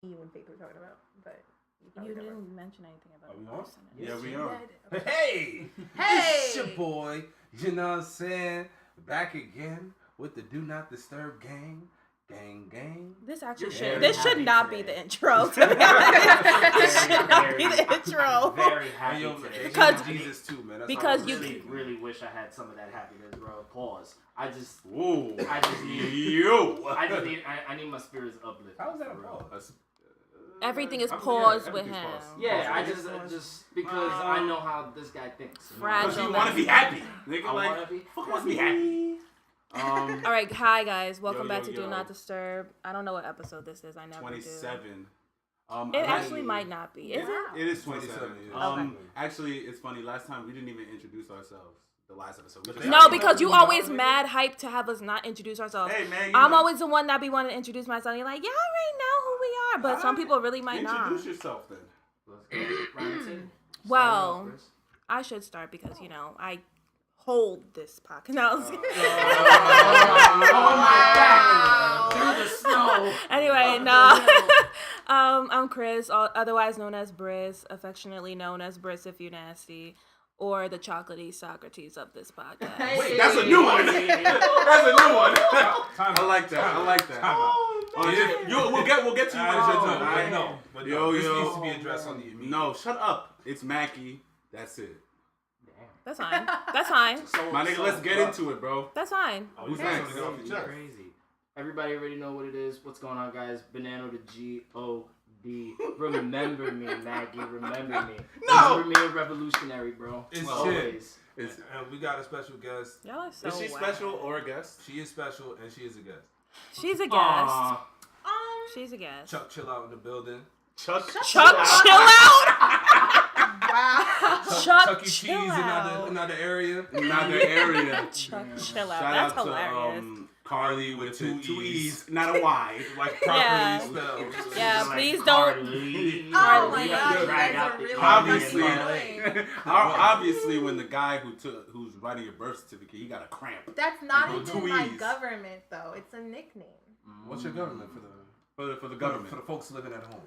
you and Faith were talking about, but you didn't mention anything about the person. Yeah, we are. Hey! It's your boy, you know what I'm saying? Back again with the Do Not Disturb gang. Gang. This actually should not be the intro. To be honest. This should not be the intro. Very happy today. Because Jesus too, man. That's because I really wish I had some of that happiness, bro. Pause. I need my spirits uplifted. How is that a pause? Everything is paused with him. Yeah, I just because I know how this guy thinks. Fragile. Because you want to be happy. Nigga, I want to be. Fuck wants to be happy. All right, hi guys. Welcome back to yo. Do Not Disturb. I don't know what episode this is. I never 27. do. It actually might not be. Is it? It is 27. Okay. Actually, it's funny. Last time we didn't even introduce ourselves. The last episode. No, because you always mad hype to have us not introduce ourselves. Hey man, I'm always the one that be wanting to introduce myself. You're like, yeah, I already know who we are, but some people really might not. Introduce yourself then. Well, I should start because I hold this podcast. No, oh my God! Through the snow. Anyway, no. I'm Chris, otherwise known as Briss, affectionately known as Briss if you nasty, or the chocolatey Socrates of this podcast. Wait, that's a new one. That's a new one. I like that. We'll get to you when it's your turn. I know, but this needs to be addressed on the immediate. No, shut up. It's Mackie. That's it. That's fine. My nigga, let's get into it, bro. That's fine. Who's next? Crazy. Everybody already know what it is. What's going on, guys? Banana to G-O-D. Remember me, Maggie. Remember me. No! Remember me, a revolutionary, bro. It's always. And we got a special guest. Y'all are so Is she whack. special or a guest? She is special and she is a guest. She's a guest. Aww. She's a guest. Chuck Chill Out in the building. Chuck chill out. Wow. Chuck E. Cheese chill in out. another area. Chuck chill out. Shout That's out hilarious. to Carly with two E's, not a Y. Like properly spelled. Yeah, Like please don't. Carly. Oh my You God, have to you drag guys out are the really Obviously. annoying. Obviously, when the guy who's writing your birth certificate, he got a cramp. That's not Go even two my E's. government, though. It's a nickname. What's your government for the government? For the folks living at home.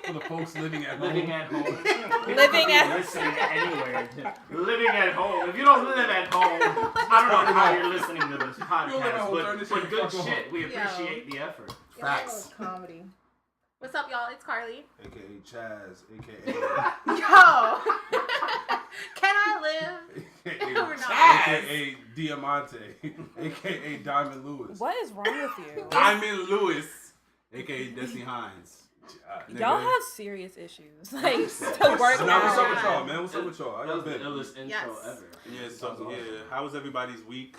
For the folks living at home. Living at home. Living at Listening anywhere. Living at home. If you don't live at home, I don't know how you're listening to this podcast, but good shit. We appreciate the effort. Facts. Comedy. What's up, y'all? It's Carly. AKA Chaz. AKA. Yo! Can I live? Or not? AKA Diamante. AKA Diamond Lewis. What is wrong with you? Diamond Lewis, aka Desi Hines. Y'all have serious issues. Like, to work Now, what's up out. with y'all, man? What's up with y'all? How That y'all was the been? illest intro ever. Yeah, so how was everybody's week?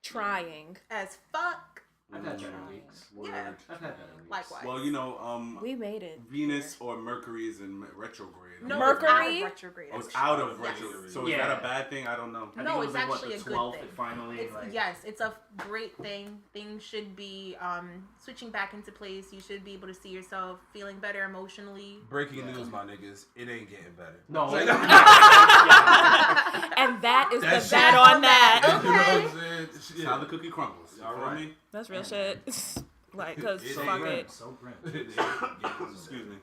Trying. As fuck. I've had better weeks. Yeah. I've had better weeks. Likewise. Well, We made it. Venus or Mercury is in retrograde. No, Mercury? it's out of retrograde. Oh, it's out of Yes. retrograde. So is Yeah. that a bad thing? I don't know. I think No, it was it's like, actually the a good 12th thing. It finally, Yes, it's a great thing. Things should be switching back into place. You should be able to see yourself feeling better emotionally. Breaking news, my niggas. It ain't getting better. No. And that is That's the bad on that. You know what I'm saying? It's how the cookie crumbles. You All feel right. me? That's real shit. Like, cause It fuck ain't it. So grim. Excuse me.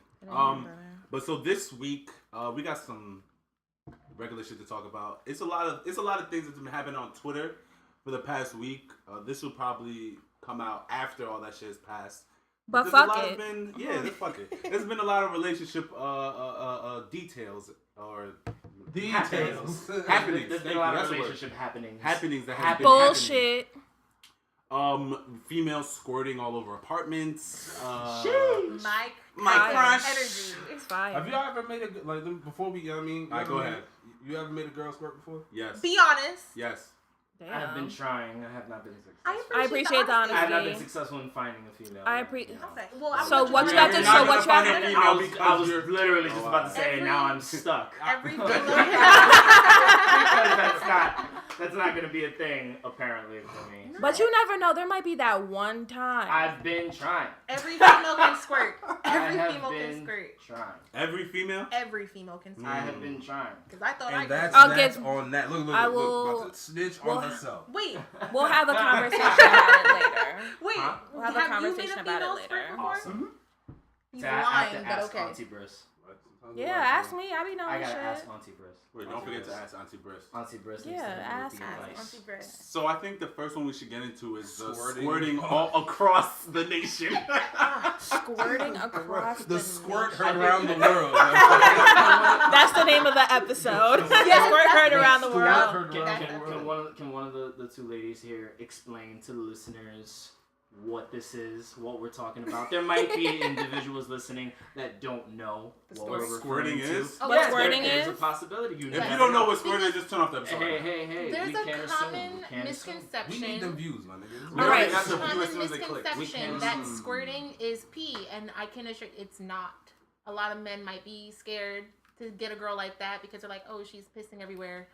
But so this week, we got some regular shit to talk about. It's a lot of things that's been happening on Twitter for the past week. This will probably come out after all that shit has passed. But There's fuck a lot it. of fuck it. There's been a lot of relationship details or Details. happenings. There's been a lot of relationship happenings. Happenings that have been Bullshit. females squirting all over apartments. My crush. energy. It's fire. Have y'all ever made before we, All right, go ahead. You ever made a girl squirt before? Yes. Be honest. Yes. Damn. I have been trying. I have not been successful. I appreciate the honesty. I have not been successful in finding a female. I appreciate. Okay. Well, I'm So gonna what try. you have to- You're so not what gonna you have find to- a female I because was you're- literally just about to say, Every- now I'm stuck. Every Because female. that's not gonna be a thing apparently for me. But you never know. There might be that one time. I've been trying. Every female can squirt. I Every have female been can squirt. trying. Every female? Every female can I squirt. have been trying. Because I thought I And could. that's on that. Look, I look, will- about to snitch well, on herself. Wait. We'll have a conversation about it later. Wait. Huh? We'll have a conversation you about made a it female later. squirt before? Awesome. He's I have lying, to but ask okay. Auntie Briss. Yeah, ask me. I be knowing I gotta shit. ask Auntie Briss. Wait, don't forget to ask Auntie Briss. Auntie Briss. Yeah, needs to know ask the advice. Auntie Briss. So I think the first one we should get into is Squirting. squirting all across the nation. Squirting across The squirt nation. heard around the world. That's the name of the episode. Yeah, Squirt heard around the Squirt world. heard around the world. Can one of the two ladies here explain to the listeners what this is, what we're talking about? There might be individuals listening that don't know what we're Squirting referring to. is? Oh, What yeah. squirting There's is? a possibility. If you don't know what squirting is, just turn off the episode. Hey, There's we a can't common assume. We can't assume. misconception. We need them views, my nigga. We All already right, got the view common as soon as they click. misconception We that can't- squirting is pee, and I can assure it's not. A lot of men might be scared to get a girl like that because they're like, oh, she's pissing everywhere.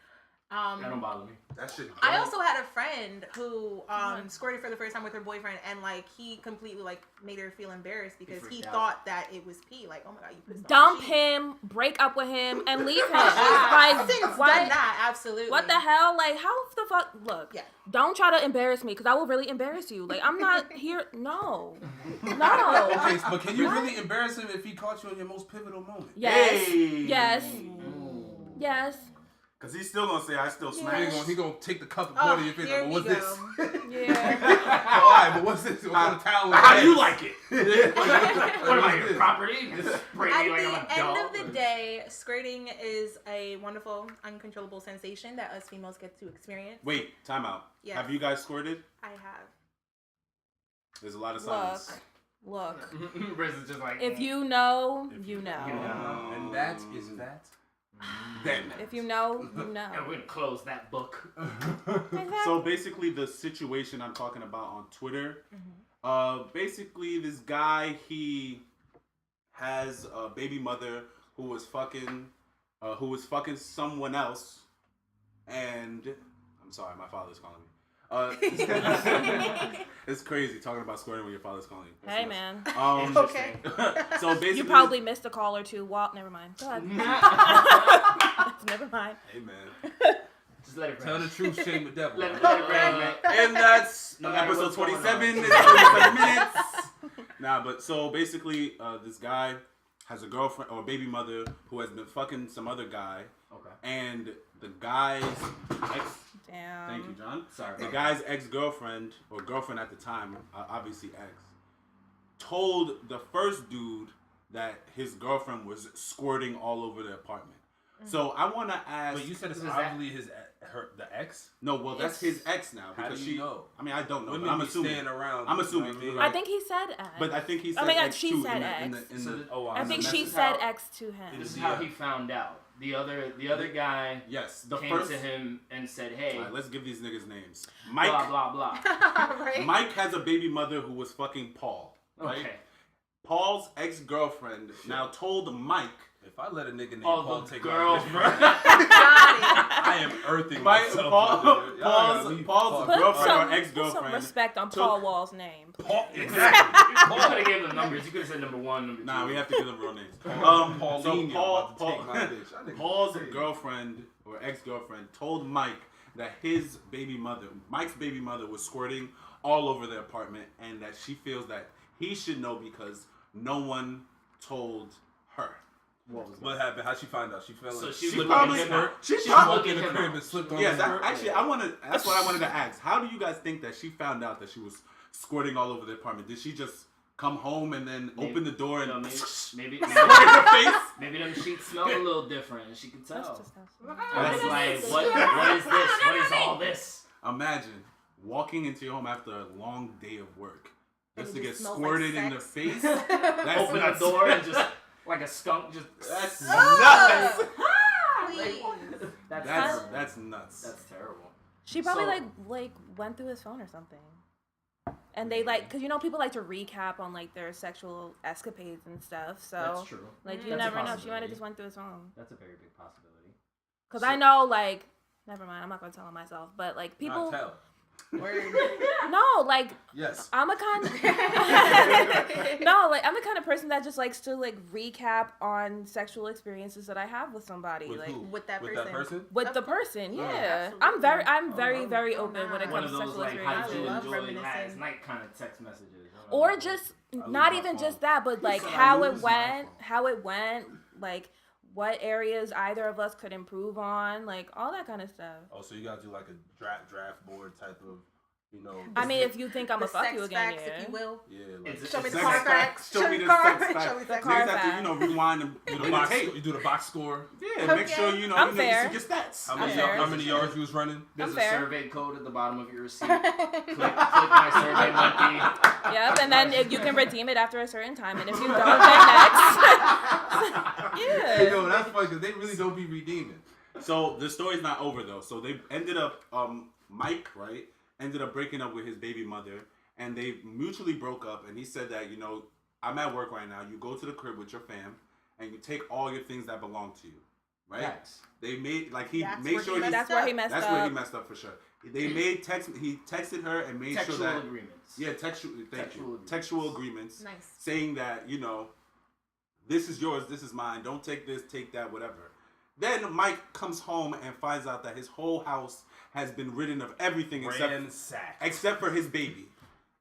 That don't bother me. That shit. I also had a friend who squirted for the first time with her boyfriend, and like he completely like made her feel embarrassed because he freaked out. thought that it was pee. Like, oh my god, you pissed on Dump my sheet. him, break up with him, and leave him. I've since Like, done that, absolutely. what the hell? Like, how the fuck? Look, Yeah. don't try to embarrass me because I will really embarrass you. Like, I'm not here. No. No. Okay, but can you really embarrass him if he caught you in your most pivotal moment? Yes. Hey. Yes. Yes. Because he's still going to say, I still smack. He gonna take the cup and Oh, pour it in your face. here Like, we what's this? go. Yeah. Alright, but what's this? What's the towel? How do you like it? What am I, your this? property? Just spray At me like I'm the a end dog? of the day, squirting is a wonderful, uncontrollable sensation that us females get to experience. Wait, time out. Yes. Have you guys squirted? I have. There's a lot of silence. Look. Briss is just like, If you know, you know. And that is that. Then. If you know, you know. and we're gonna close that book. So basically, the situation I'm talking about on Twitter, basically this guy, he has a baby mother who was fucking someone else, and I'm sorry, my father's calling me. It's crazy talking about squirting when your father's calling you. That's Hey, nuts. man. Okay. So basically, You probably missed a call or two. Walt, never mind. Go ahead. Never mind. Hey man, Just let it tell the truth, shame the devil. Let it rang, man. and that's No matter episode what's going 27. on. It's 27 minutes. Nah, but so basically, this guy has a girlfriend or a baby mother who has been fucking some other guy, Okay. and the guy's ex. Damn. Thank you, John. Sorry. The guy's ex-girlfriend or girlfriend at the time, obviously ex, told the first dude that his girlfriend was squirting all over the apartment. So I want to ask. But you said it's Who's obviously the ex. No, well, that's his ex now How because do you know? I mean, I don't know. Women But I'm be assuming. staying around. I'm assuming, You know what I mean? right? I think he said X. But I think he said I mean, X she too said in X. the I think the she message. said X to him. This is how he found out. The other guy Yes, the came first. to him and said, "Hey, All right, let's give these niggas names. Mike. blah blah blah." Right? Mike has a baby mother who was fucking Paul. Right? Okay. Paul's ex-girlfriend now told Mike. If I let a nigga named Oh, Paul the take girlfriend. Got I am earthing myself. Paul's Put girlfriend some, or put some ex-girlfriend. respect on took- Paul Wall's name. Paul, You could have gave them numbers. You could have said number 1, number 2. Nah, we have to give them real names. Pauline, So take my bitch. I think Paul's girlfriend or ex-girlfriend told Mike that his baby mother, Mike's baby mother, was squirting all over the apartment, and that she feels that he should know because no one told her. What happened? How'd she find out? She fell So in. she She was probably, looking at him. she She probably, looked in at the him. crib and slipped on yes, the actually, that's what I wanted to ask. How do you guys think that she found out that she was squirting all over the apartment? Did she just come home and then open the door and maybe squirt in her face? maybe them sheets smell a little different, and she could That's tell. disgusting. And it's like, what is this? What is all this? Imagine walking into your home after a long day of work just And to it get just smells squirted like in the sex. face. That's Open nuts. the door and just like a skunk just. That's Oh, nuts. please. That's nuts. That's terrible. She probably So- like went through his phone or something. And they because people like to recap on like their sexual escapades and stuff. So That's true. like you That's a never know. She might possibility. have just went through his phone. That's a very big possibility. Because I know like, never mind. I'm not gonna tell him myself. But like people. Not tell. Word. No, like Yes. I'm a kind I'm the kind of person that just likes to like recap on sexual experiences that I have with somebody. With like who? With that With person. that person? with the person, Oh, yeah. absolutely. I'm very Oh, open when it nice. One comes of to those sexual like, how'd experiences. you I love enjoy reminiscing. last night kind of text messages. Or just lose not my even phone. just that, but like said I how lose my phone. like what areas either of us could improve on, like all that kind of stuff. Oh, so you gotta do like a draft board type of, you know. I mean, if you think I'm The a fuck sex you again, facts, yeah. if you will. Yeah, like It's- Show me the Sex car facts. facts. Show me the car sex facts. facts. Show me the car Niggas have to, facts. you know, rewind and you do the the box. tape. You do the box score. Yeah, make Okay. sure you know I'm you fair. know your stats. How I'm many fair. how many yards you was running? There's I'm a fair. survey code at the bottom of your receipt. click my survey monkey. Yep, and then you can redeem it after a certain time, and if you don't, then next. Hey, Yeah. yo, that's funny because they really don't be redeeming. So the story's not over though. So they ended up, Mike, right, ended up breaking up with his baby mother, and they mutually broke up. And he said that, you know, I'm at work right now. You go to the crib with your fam, and you take all your things that belong to you, right? Facts. They made like he That's made where sure he he. messed That's where he up. messed That's up. where he messed up for sure. They made text. He texted her and made Textual sure that agreements. yeah, textual. Thank Textual you. agreements. Textual agreements. Nice. Saying that, you know, this is yours, this is mine. Don't take this, take that, whatever. Then Mike comes home and finds out that his whole house has been ridden of everything Ransacked. except for his baby.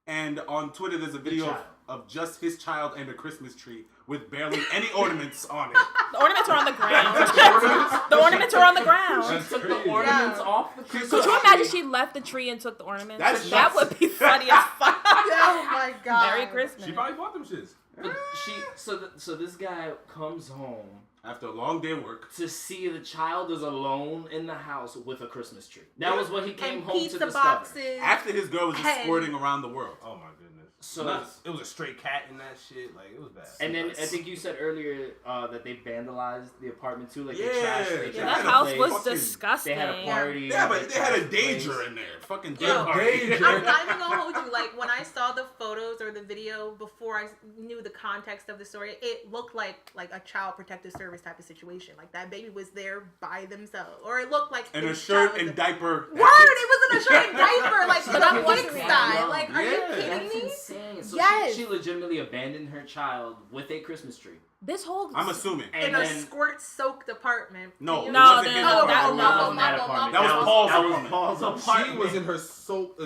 And on Twitter, there's a video child. of just his child and a Christmas tree with barely any ornaments on it. The ornaments are on the ground. ornaments? The ornaments are on the She ground. took the crazy. ornaments Yeah. off the Christmas Could you tree. imagine she left the tree and took the ornaments? That's That nuts. would be funny as fuck. Oh my god. Merry Christmas. She probably bought them shits. But so this guy comes home After a long day of work. to see the child is alone in the house with a Christmas tree. That was what he came And home pizza to discover. boxes. After his girl was just Hey. squirting around the world. Oh my goodness. So It was a stray cat in that shit. Like, it was bad. and then I think you said earlier that they vandalized the apartment too. Like Yeah. they trashed Yeah, the Yeah, that had a house place. was Fucking- disgusting. They had a party. Yeah, but they had a trashed the place. danger in there. Fucking day Yo, party. danger. I'm not even gonna hold you. Like when I saw the photos or the video before I knew the context of the story, it looked like a child protective service type of situation. Like that baby was there by themselves, or it looked like And the a shirt child was and diaper. Word! It was in a shirt and diaper, like But the I'm Wix wondering- style. Like, are Yeah. you kidding That's me? insane. So Yes. she legitimately abandoned her child with a Christmas tree. This whole I'm assuming. And In a then squirt-soaked apartment. No, Can you- it No, wasn't no, his no, Oh, apartment. that- oh, no. oh, That was my apartment. fault. That was Paul's that was apartment. Paul's She apartment. was in her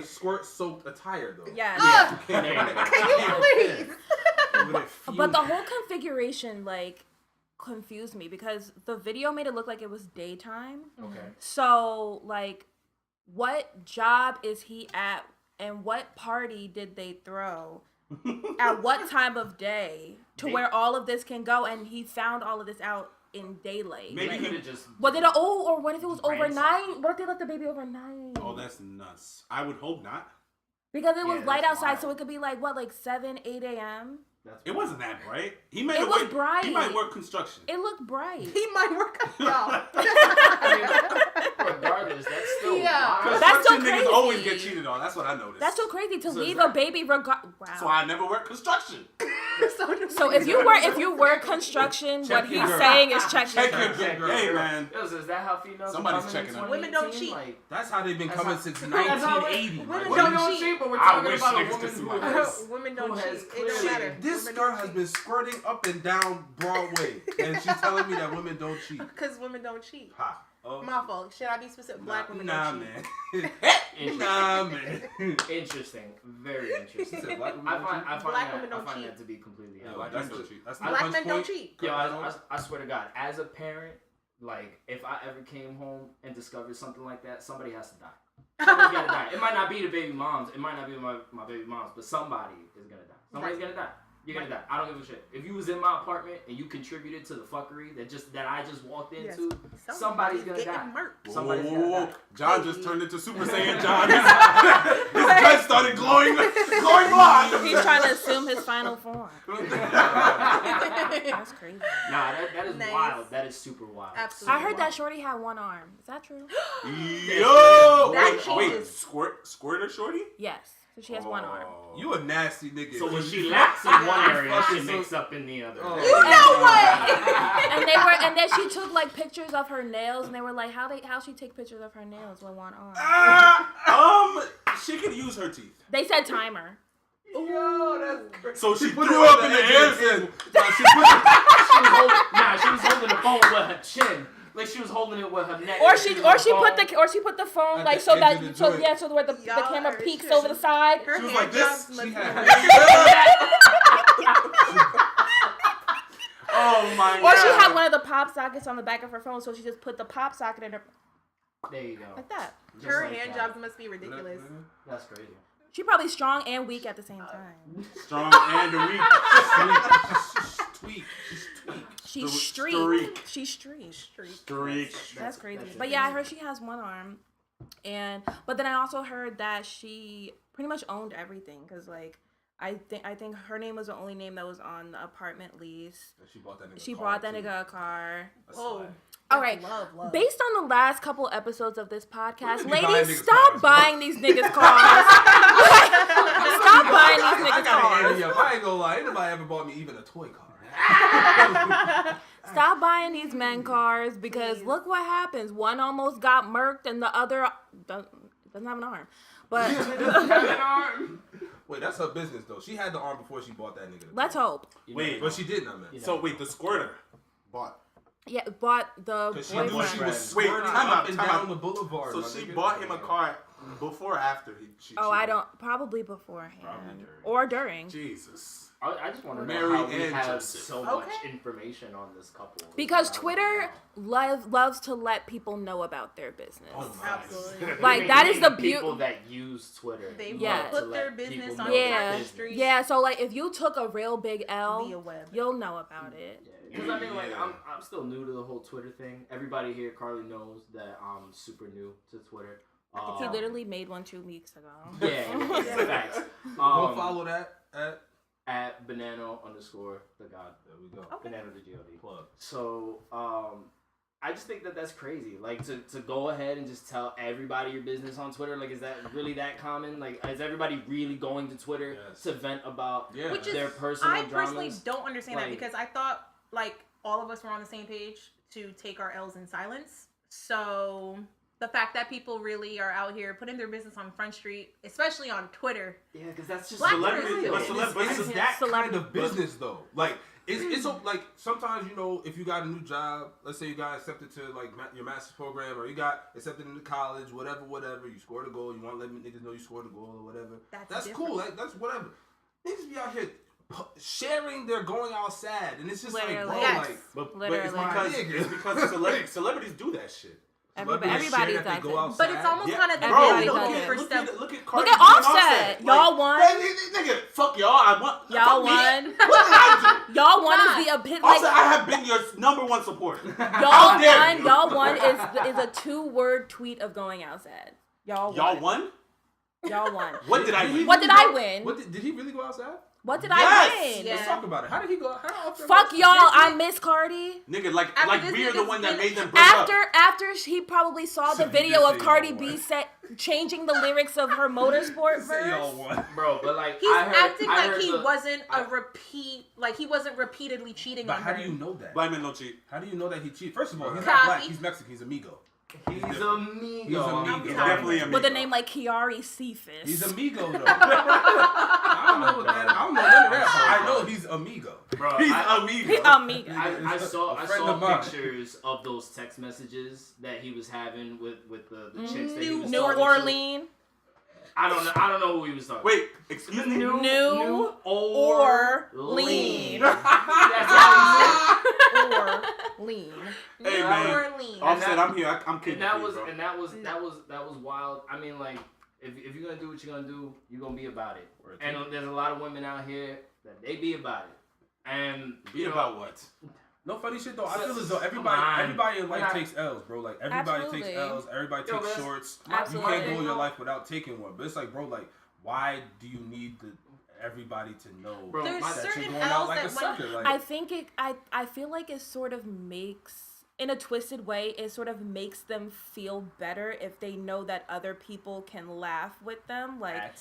squirt-soaked attire, though. yeah. Ah, There you go. can you please? But the whole configuration like confused me because the video made it look like it was daytime. Okay. So like, what job is he at, and what party did they throw? At what time of day to They- where all of this can go? And he found all of this out in daylight. Maybe They Like, could have just. was it or what if it was Ransacked. overnight? What if they left the baby overnight? Oh, that's nuts. I would hope not. Because it was Yeah, light that's outside, wild. so it could be like what, like 7, 8 a.m. That's It wasn't that bright. He might It have was worked- bright. He might work construction. It looked bright. He might work out, y'all. Regardless, that's still Yeah. wild. That's so Construction niggas crazy. always get cheated on. That's what I noticed. That's so crazy to So leave is a that- baby Wow. That's why I never work construction. So if you work construction, Check what your he's girl. saying is check Check your your girl. Check your Hey, girl. man. Yo, so is that how females Somebody's are coming checking in them. Women don't 2018? cheat. Like, That's how they've been That's coming how- since that's how it- 1980. women Like, don't what do you- don't cheat, but we're I talking wish about a niggas woman could see who my has, face. Women who don't has cheat. It don't clearly- matter. This Women girl don't has cheat. been squirting up and down Broadway, and she's telling me that women don't cheat. Because women don't cheat. Ha. Oh, My fault. Should I be specific? Black women nah, don't cheat. man. Interesting. Nah, man. Interesting. Very She interesting. said black women I don't find cheat? Black women I don't find cheat. that to be completely Yeah, out. black that's women the- don't cheat. That's the Black punch men don't point. cheat. Yo, I swear to God, as a parent, like if I ever came home and discovered something like that, somebody has to die. Somebody's gotta die. It might not be the baby moms. It might not be my baby moms, but somebody is gonna die. Somebody's gonna die. You're gonna die. I don't give a shit. If you was in my apartment and you contributed to the fuckery that I just walked Yes. into, somebody's gonna getting die. murked. Somebody's Whoa, gonna whoa, whoa. die. John just turned into Super Saiyan John. His dress started glowing blonde. He's trying to assume his final form. That's crazy. Nah, that is Nice. wild. That is super wild. Absolutely. I heard that Shorty had one arm. Is that true? Yo! That Wait, changes. squirter shorty? Yes. So she has one arm. Oh. You a nasty nigga. So when she lacks in one area, she Fucking makes up in the other. Oh. You know what? And then she took like pictures of her nails, and they were like, how she take pictures of her nails with one arm? She could use her teeth. They said timer. Yo, that's crazy. So she put threw it up on in the the air. edge and- Nah, she put it. She was holding the phone with her chin. Like she was holding it with her neck. Or she put the phone At like the so edge that of the so joint. yeah so where the Y'all camera are peeks tripping. over the side. Her She was hand like this. jobs She must had be- Oh my god. Or she had one of the pop sockets on the back of her phone, so she just put the pop socket in her There you go. like that. Just Her like hand that. jobs must be ridiculous. That's crazy. She probably strong and weak at the same time. Strong and weak. Tweak. She's Streak. streak. She's streak. Streak. That's crazy. that's But yeah, I heard she has one arm, but then I also heard that she pretty much owned everything because like I think her name was the only name that was on the apartment lease. She bought that nigga. She bought that nigga a car. Oh, All right. love. Based on the last couple episodes of this podcast, Women be buying ladies, niggas stop cars, buying these niggas cars. Stop buying these I niggas gotta cars. ante up. I ain't gonna lie. Ain't nobody ever bought me even a toy car. Stop buying these men cars because look what happens. One almost got murked and the other doesn't have an arm. But Wait, that's her business though. She had the arm before she bought that nigga. let's hope. Wait, But she didn't, I mean. so wait, the squirter bought. Yeah, bought the Because she knew boyfriend. she was Wait, squirting time up out, and time down out. the boulevard. So my she nigga. bought him a car before or after she Oh, I cheated? don't. Probably beforehand Probably during. or during. Jesus. I just want to Mary know how we and have Joseph. so much information on this couple. Because I don't Twitter know. loves to let people know about their business. Oh my. Absolutely. Like, that is the people beauty. that use Twitter. They Yeah. will put To their let business people on know the Yeah, business. street yeah. So like, if you took a real big via L, web. you'll know about it. Because I mean, like, Yeah. I'm still new to the whole Twitter thing. Everybody here, Carly, knows that I'm super new to Twitter. He literally made one 2 weeks ago. Yeah, facts. Go follow that At banana_the god. There we go. Banana the god. Plug. So, I just think that that's crazy. Like, to go ahead and just tell everybody your business on Twitter, like, is that really that common? Like, is everybody really going to Twitter Yes. to vent about Yeah. Which is, their personal I personally dramas? don't understand that Like- because I thought like all of us were on the same page to take our L's in silence. So the fact that people really are out here putting their business on Front Street, especially on Twitter, Yeah, because that's just Black Celebrity, Twitter. but It's- celebrity. It's that Celebrity. kind of business though. Like it's so like sometimes if you got a new job, let's say you got accepted to like your master's program or you got accepted into college, whatever, you scored a goal, you want to let niggas know you scored a goal or whatever. That's cool. Like that's whatever. Niggas be out here sharing their going outside, and it's just Literally. like, bro, Yes. like But it's Literally. because celebrities do that shit. celebrities Everybody share that does they it. go outside. but it's almost Yeah, kind of the bro, Everybody digital does looking it. for Look stuff. at Look Cardi at B and Offset. Y'all won. Nigga, fuck y'all. I want. Y'all fuck me. won. What did I do? Y'all won is the epitome. Offset, Like, I have been your number one supporter. y'all How dare won. you. Y'all won is a 2-word tweet of going outside. Y'all won. Y'all won? Y'all won. What did I win? What did I win? Did he really go outside? What did Yes. I win? Yeah. Let's talk about it. How did he go? How did Offset Fuck go- y'all. I miss Cardi. Nigga, like this we are the nigga's one that been- made them break up. After he probably saw the So he video did of say Cardi y'all B won. changing the lyrics of her motorsport Say y'all verse. won. Bro, but like, He's I heard, acting I like heard he the- wasn't a repeat, like he wasn't repeatedly cheating But on how her. do you know that? Black men don't cheat. How do you know that he cheated? First of all, he's Copy. not black. He's Mexican. He's amigo. He's different. amigo. He's amigo. He's definitely amigo. With a name like Kiari Cephas. He's amigo though. I don't know what that. I don't know none of that. But I know he's amigo. Bro, He's I, amigo. He amiga. I saw A friend of mine. pictures of those text messages that he was having with the chicks that he was New talking to. Orleans. I don't know who he was talking. Wait, excuse me. New Orleans. Orleans. That's how Or lean. Hey New man, Orleans. Offset, I'm here. I'm he kidding. said. you, bro. That was wild. I mean, like, if you're gonna do what you're gonna do, you're gonna be about it. And there's a lot of women out here that they be about it. And Be you know, about what? No funny shit though. I feel as though Come on. everybody in life Nah. takes L's, bro. Like everybody Absolutely. takes L's. Everybody Yo, takes that's- shorts. Absolutely. You can't go your life without taking one. But it's like, bro, like, why do you need everybody to know Bro, There's that certain you're going out L's like a that sucker? Like, I think I feel like it sort of makes, in a twisted way, it sort of makes them feel better if they know that other people can laugh with them. Like,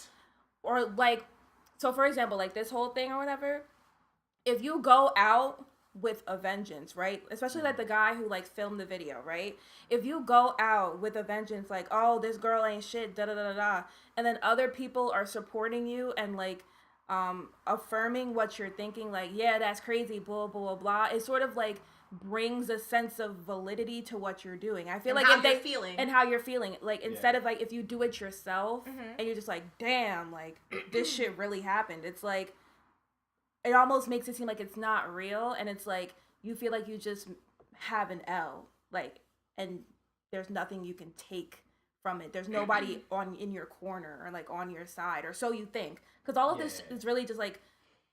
or like, so for example, like this whole thing or whatever, if you go out with a vengeance, right? Especially like the guy who like filmed the video, right? If you go out with a vengeance, like, oh, this girl ain't shit, da da da da da, and then other people are supporting you and like affirming what you're thinking, like, yeah, that's crazy, blah blah blah blah. It sort of like brings a sense of validity to what you're doing. I feel and like how if you're they feeling. and how you're feeling, like instead of like if you do it yourself and you're just like, damn, like this shit really happened. It's like it almost makes it seem like it's not real, and it's like you feel like you just have an L, like, and there's nothing you can take from it. There's nobody in your corner or like on your side, or so you think, because all of this is really just like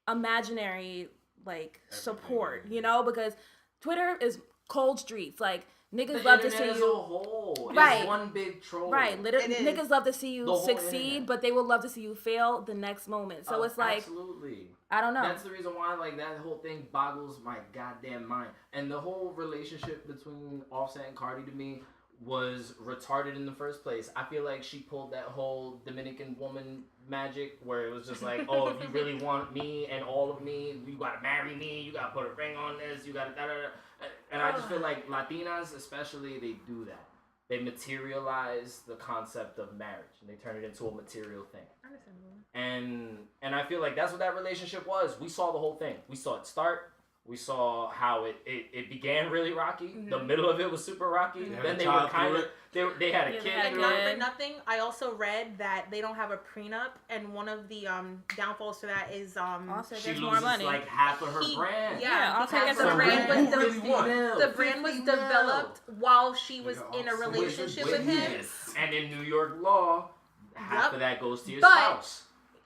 imaginary like support, you know, because Twitter is cold streets. Like niggas love to see as you. a whole Right. is one big troll. Right, literally, niggas love to see you The whole succeed, internet. but they will love to see you fail the next moment. So it's like, absolutely. I don't know. That's the reason why like that whole thing boggles my goddamn mind. And the whole relationship between Offset and Cardi to me was retarded in the first place. I feel like she pulled that whole Dominican woman magic where it was just like, oh, if you really want me and all of me, you gotta marry me, you gotta put a ring on this, you gotta da da da. And I just feel like Latinas especially, they do that. They materialize the concept of marriage and they turn it into a material thing. And I feel like that's what that relationship was. We saw the whole thing. We saw it start. We saw how it began really rocky. Mm-hmm. The middle of it was super rocky. Then they were kind of they had a kid. And not for nothing, I also read that they don't have a prenup, and one of the downfalls to that is also she gets loses more money. like half of her brand. Yeah, also because gets the her brand brand. was the brand was developed while she was in a relationship with him. And in New York law, half of that goes to your But spouse.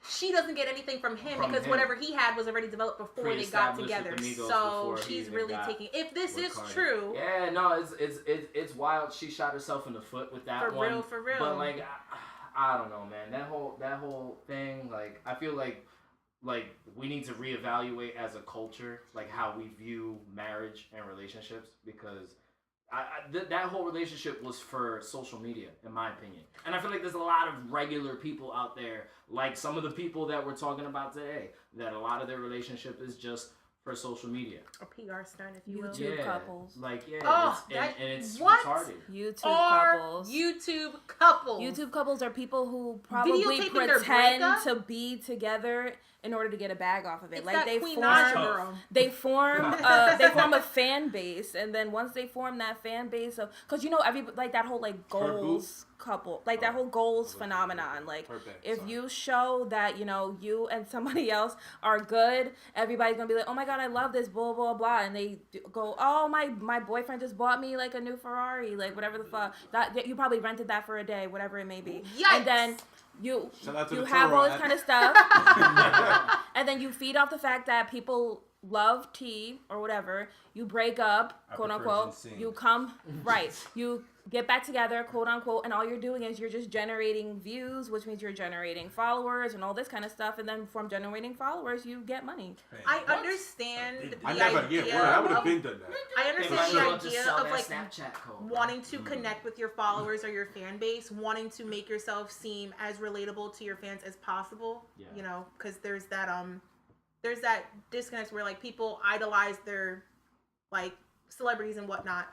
She doesn't get anything from him because whatever he had was already developed before they got together. So she's really taking. If this is true, yeah, no, it's wild. She shot herself in the foot with that one. For real. But like, I don't know, man. That whole thing. Like, I feel like we need to reevaluate as a culture, like how we view marriage and relationships, because that whole relationship was for social media, in my opinion. And I feel like there's a lot of regular people out there, like some of the people that we're talking about today, that a lot of their relationship is just for social media. A PR stunt, if you will. YouTube couples. Like, yeah. Oh, it's what? retarded. YouTube couples. YouTube couples. YouTube couples are people who probably pretend to be together in order to get a bag off of it. It's like that they Queen form, Naja girl. they form a fan base, and then once they form that fan base of, because you know like that whole like goals couple, like that whole goals phenomenon. Like if you show that, you know, you and somebody else are good, everybody's gonna be like, oh my god, I love this, blah blah blah, and they go, oh my boyfriend just bought me like a new Ferrari, like whatever the fuck, that you probably rented that for a day, whatever it may be. Yikes. And then you have all this kind of stuff, and then you feed off the fact that people love tea or whatever. You break up, quote unquote. You come you get back together, quote unquote, and all you're doing is you're just generating views, which means you're generating followers and all this kind of stuff. And then from generating followers, you get money. I understand the I never idea. get I would have been done that. I understand the idea of like Snapchat code, wanting to connect with your followers or your fan base, wanting to make yourself seem as relatable to your fans as possible. Yeah. You know, because there's that disconnect where like people idolize their like celebrities and whatnot.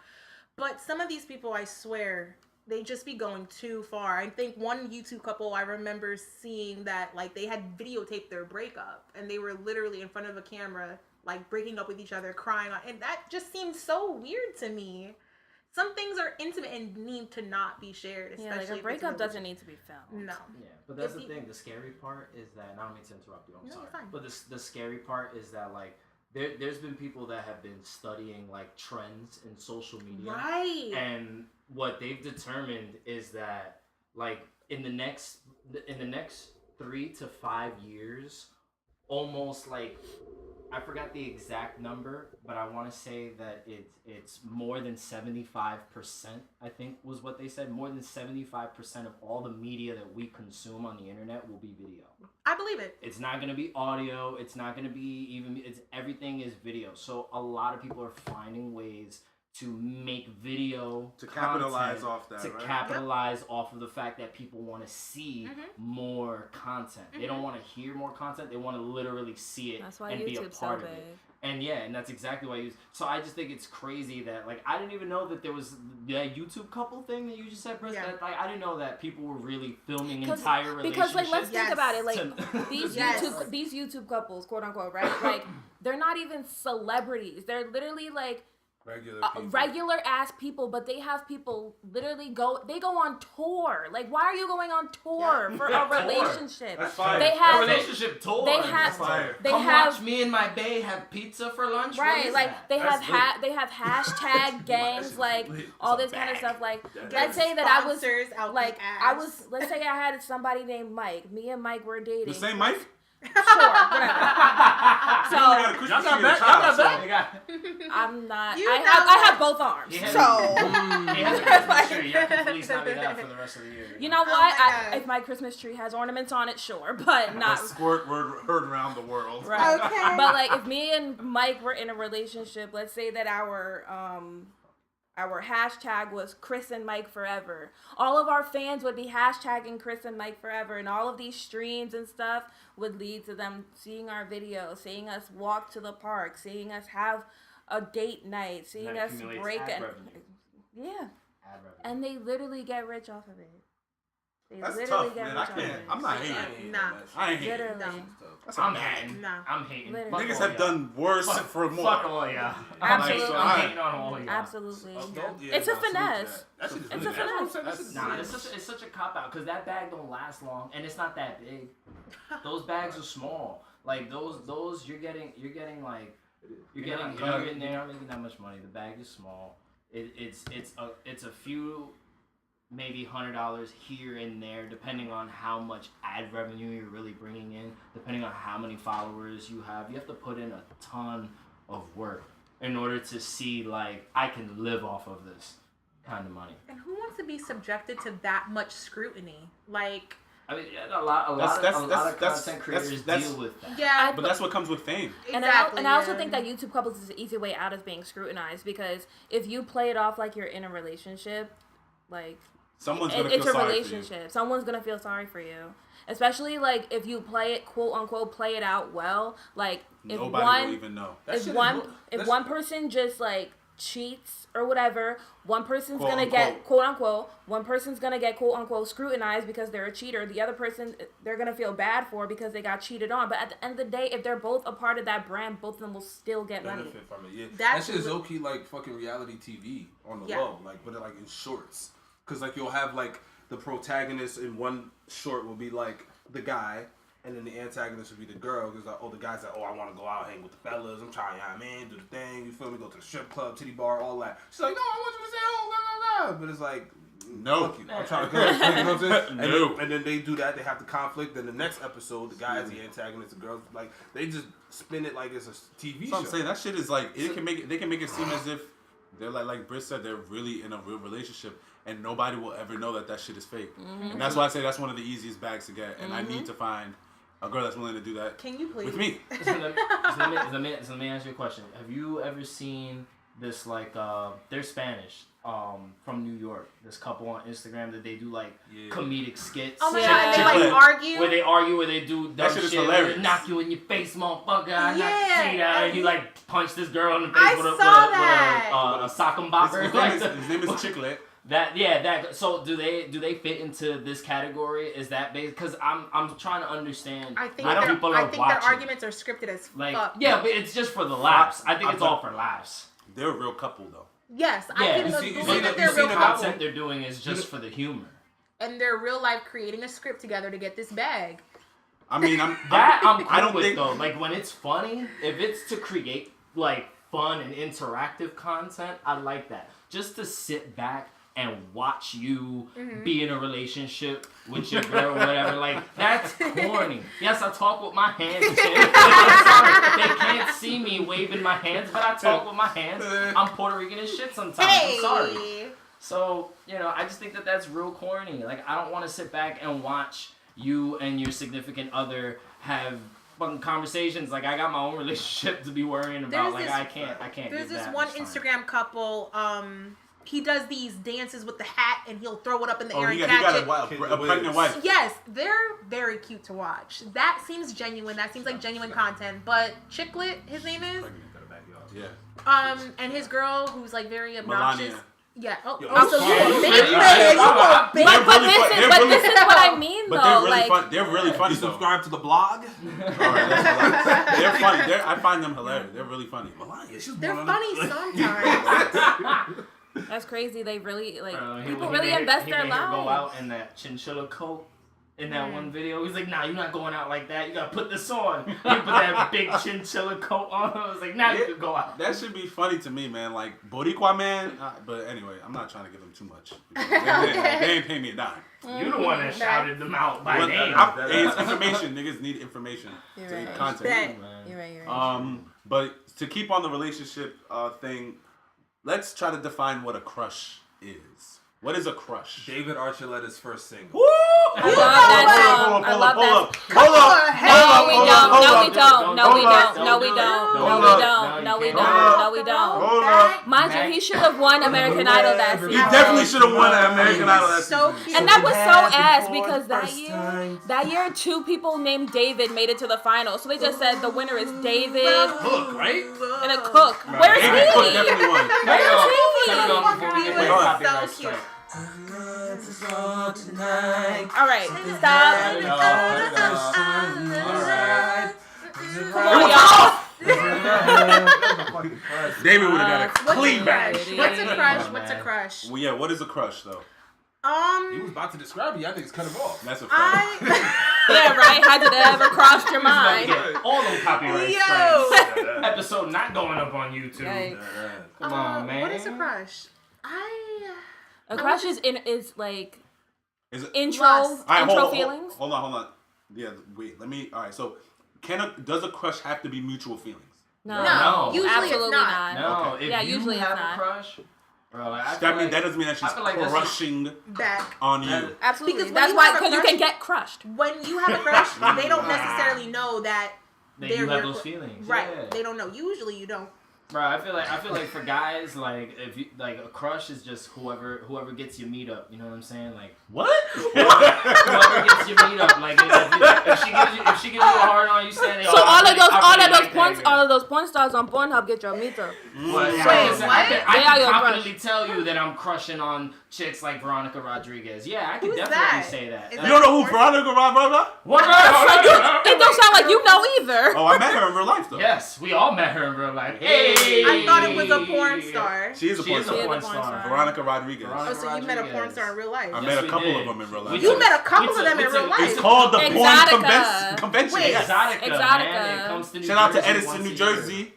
But some of these people, I swear, they just be going too far. I think one YouTube couple, I remember seeing that like they had videotaped their breakup and they were literally in front of a camera, like breaking up with each other, crying on, and that just seems so weird to me. Some things are intimate and need to not be shared. Especially like a breakup doesn't need to be filmed. No. Yeah, but that's the thing. The scary part is that, and I don't mean to interrupt you. I'm sorry. Fine. But the scary part is that like there's been people that have been studying like trends in social media, right? And what they've determined is that like in the next 3 to 5 years, almost like, I forgot the exact number, but I want to say that it's more than 75%, I think was what they said. More than 75% of all the media that we consume on the internet will be video. I believe it. It's not going to be audio. It's not going to be everything is video. So a lot of people are finding ways to make video to capitalize content, off that, to right? capitalize off of the fact that people want to see more content. They don't want to hear more content. They want to literally see it That's why and be a YouTube's part so of big. it. And yeah, and that's exactly why so I just think it's crazy that, like, I didn't even know that there was that YouTube couple thing that you just said, Briss. Yeah. That, like, I didn't know that people were really filming entire relationships. Because, like, let's think about it. Like, to- these Yes. these YouTube couples, quote unquote, right? Like, they're not even celebrities. They're literally like regular ass people, but they have people literally go on tour. Like, why are you going on tour for a relationship? That's fire. They have a relationship tour. They have fire. they Come have watch me and my bae have pizza for lunch. What right, is like that? they have That's they have hashtag gangs, like all this kind of stuff. Like, let's say that I was Sponsors out like the I ass. was let's say I had somebody named Mike. Me and Mike were dating. The same Mike? Sure, whatever. So Y'all got bet? They got- I'm not. You I have both arms. He has- So He has a Christmas tree. You can Feliz Navidad for the rest of the year. you know what? my God. If my Christmas tree has ornaments on it, sure, but not. Squirt word heard around the world. Right. Okay. But like, if me and Mike were in a relationship, let's say that our hashtag was Chris and Mike forever. All of our fans would be hashtagging Chris and Mike forever, and all of these streams and stuff would lead to them seeing our videos, seeing us walk to the park, seeing us have a date night, seeing That us accumulates break ad and revenue. yeah, Ad revenue. and they literally get rich off of it. They That's literally tough, get man. rich I off of can't. it. I'm not hating. Nah. I ain't hating. Literally. That's I'm a hating. Nah. I'm hating. Literally. Fuck Niggas all have y'all. done worse Fuck, for more. Fuck all y'all. Absolutely. I'm hating on all y'all. Absolutely. Yeah, It's a nah, salute finesse. that. That shit is It's a finesse. finesse. Nah, it's such a cop out because that bag don't last long and it's not that big. Those bags are small. Like those you're getting like you're getting here and there. I'm making that much money. The bag is small. It's a few, maybe $100 here and there, depending on how much ad revenue you're really bringing in, depending on how many followers you have. You have to put in a ton of work in order to see, like, I can live off of this kind of money. And who wants to be subjected to that much scrutiny? Like, I mean, a lot of content creators that's- deal with that. yeah, But that's what comes with fame. exactly. And I also think that YouTube couples is an easy way out of being scrutinized, because if you play it off like you're in a relationship, like Someone's gonna it's feel a sorry relationship. Someone's gonna feel sorry for you, especially like if you play it, quote unquote, play it out well. Like for you. if Nobody will even know. That shit is if one person just like cheats or whatever, one person's Quote, gonna unquote. get quote unquote, one person's gonna get quote unquote scrutinized because they're a cheater. The other person they're gonna feel bad for because they got cheated on. But at the end of the day, if they're both a part of that brand, both of them will still get money. Benefit from it, yeah. That That shit is shit- low-key like fucking reality TV on the Yeah. low, like, but like in shorts. Cause like you'll have like the protagonist in one short will be like the guy, and then the antagonist will be the girl. Cause like, the guy's like, I want to go out, hang with the fellas. I'm trying, do the thing. You feel me? Go to the strip club, titty bar, all that. She's like, no, I want you to say, blah, blah, blah. But it's like, No. fuck you. I'm trying to go. You know what I'm saying? And, No. and then they do that. They have the conflict. Then the next episode, the guy is the antagonist. The girl's like, they just spin it like it's a TV So show. I'm saying that shit is like they can make it seem as if they're like Britt said, they're really in a real relationship, and nobody will ever know that shit is fake. And that's why I say that's one of the easiest bags to get. And I need to find a girl that's willing to do that Can you please? with me. So let me ask you a question. Have you ever seen this, like, they're Spanish, from New York, this couple on Instagram that they do like comedic skits? Oh my Yeah. god, they Chick-fil-A. like argue. Where they argue, where they do dumb That shit is shit, hilarious. where they knock you in your face, motherfucker. I knock Yeah. your teeth out, and you like punch this girl in the face I with a saw that. sock and bopper. His name is Chicklet. That so do they fit into this category? Is that based? Because I'm trying to understand I think how their, people are I think watching. their arguments are scripted as Like, fuck. yeah, but it's just for the laughs. I think it's all for laughs. They're a real couple though. Yes, Yeah, I can you see- you believe see that the- they're you see real the couple. Content they're doing is just for the humor. And they're real life creating a script together to get this bag. I mean, I'm cool I don't with think though. Like when it's funny, if it's to create like fun and interactive content, I like that. Just to sit back and watch you be in a relationship with your girl or whatever, like that's corny. Yes, I talk with my hands. And shit. I'm sorry, they can't see me waving my hands, but I talk with my hands. I'm Puerto Rican as shit sometimes. I'm sorry. So, I just think that that's real corny. Like, I don't want to sit back and watch you and your significant other have fucking conversations. Like I got my own relationship to be worrying about. Like I can't. There's give this that one much time. Instagram couple. He does these dances with the hat and he'll throw it up in the air and he catch got it. a pregnant wife. Yes, they're very cute to watch. That seems genuine. That seems like genuine content. But Chicklet, his name is. Yeah. And his girl who's like very obnoxious. Melania. Yeah. Oh, Yo, so fuck. you a big Yeah, fan. You a big But really this fun- is they're but really- this is what I mean But though. they're really Like fun. They're really funny You though. subscribe to the blog? All right, that's hilarious. They're funny. I find them hilarious. They're really funny. Melania, she's They're born on funny the- sometimes. that's crazy. They really like He people made really her- invest he their made her go lives. out in that chinchilla coat in that one video. He's like, nah, you're not going out like that. You gotta put this on. He put that big chinchilla coat on. I was like, now you can go out. That should be funny to me, man. Like Boricua man. But anyway, I'm not trying to give them too much. They ain't paying me a dime. You the one that shouted them out by But, name. it's information. Niggas need information. You're To right. content. Bet. You're right. But to keep on the relationship thing, let's try to define what a crush is. What is a crush? David Archuleta's first single. Woo! I love that song. I love that. Hold up. No, we don't. No, we don't. No, we Hold up. don't. No, we don't. No, Hold we up. don't. No, we Hold don't. up. No, we don't. Hold up. Mind you, he should have won American Idol that He season. definitely should have won an American Idol that So season. cute. And that was so ass Before because the first time. that year 2 people named David made it to the final. So they just said the winner is David Hook, right? and a Cook. Where's David Cook he? definitely won. Where's Turn he? it on before we He get was copyright so cute. strike. All right, stop. Come on, y'all. David would have got a What's clean a back. crush? What's a crush? What's a crush? Well, yeah, what is a crush though? He was about to describe it. Y'all niggas cut him off. That's a fact. I Yeah, right. How did that ever cross your mind? Get all them copyright Yo. strikes. Episode not going up on YouTube. Yikes. Come on, man. What is a crush? A crush is like Is it? intro Lust. All right, intro hold feelings. on. Yeah, wait. Let me. All right. So, does a crush have to be mutual feelings? No, No. Usually absolutely it's not. No, Okay. if Yeah, you usually it's have not. a crush, bro, like, I feel That like, doesn't mean that she's I feel like that's crushing Back. on you. That- Absolutely. Because when That's you why have a because you crush- can get crushed. When you have a crush, they don't necessarily know that that they're you have your those cru- feelings. Right. Yeah. They don't know. Usually you don't. Bro, I feel like for guys, like if you like a crush is just whoever gets your meet up. You know what I'm saying? Like What? whoever gets your meet up. Like if she gives you a hard on, you standing. So all of those porn stars on Pornhub get your meter. But Wait, I what? can your confidently tell you that I'm crushing on chicks like Veronica Rodriguez. Yeah, I can Who's definitely that? say that. Is You don't know who Veronica Rodriguez? What? It don't sound like you know either. Oh, I met her in real life though. Yes, we all met her in real life. Hey, I thought it was a porn star. She is a She porn is a star. porn star. Veronica Rodriguez. Veronica Oh, so you met a porn Rodriguez. star in real life? I Yes, met a we couple did. of them in real life. You met a couple of them in real life. It's called the Porn Exotica. Convention. Wait, Yes. Exotica, man. It comes to New Shout out to Jersey Edison, once New a year. Jersey.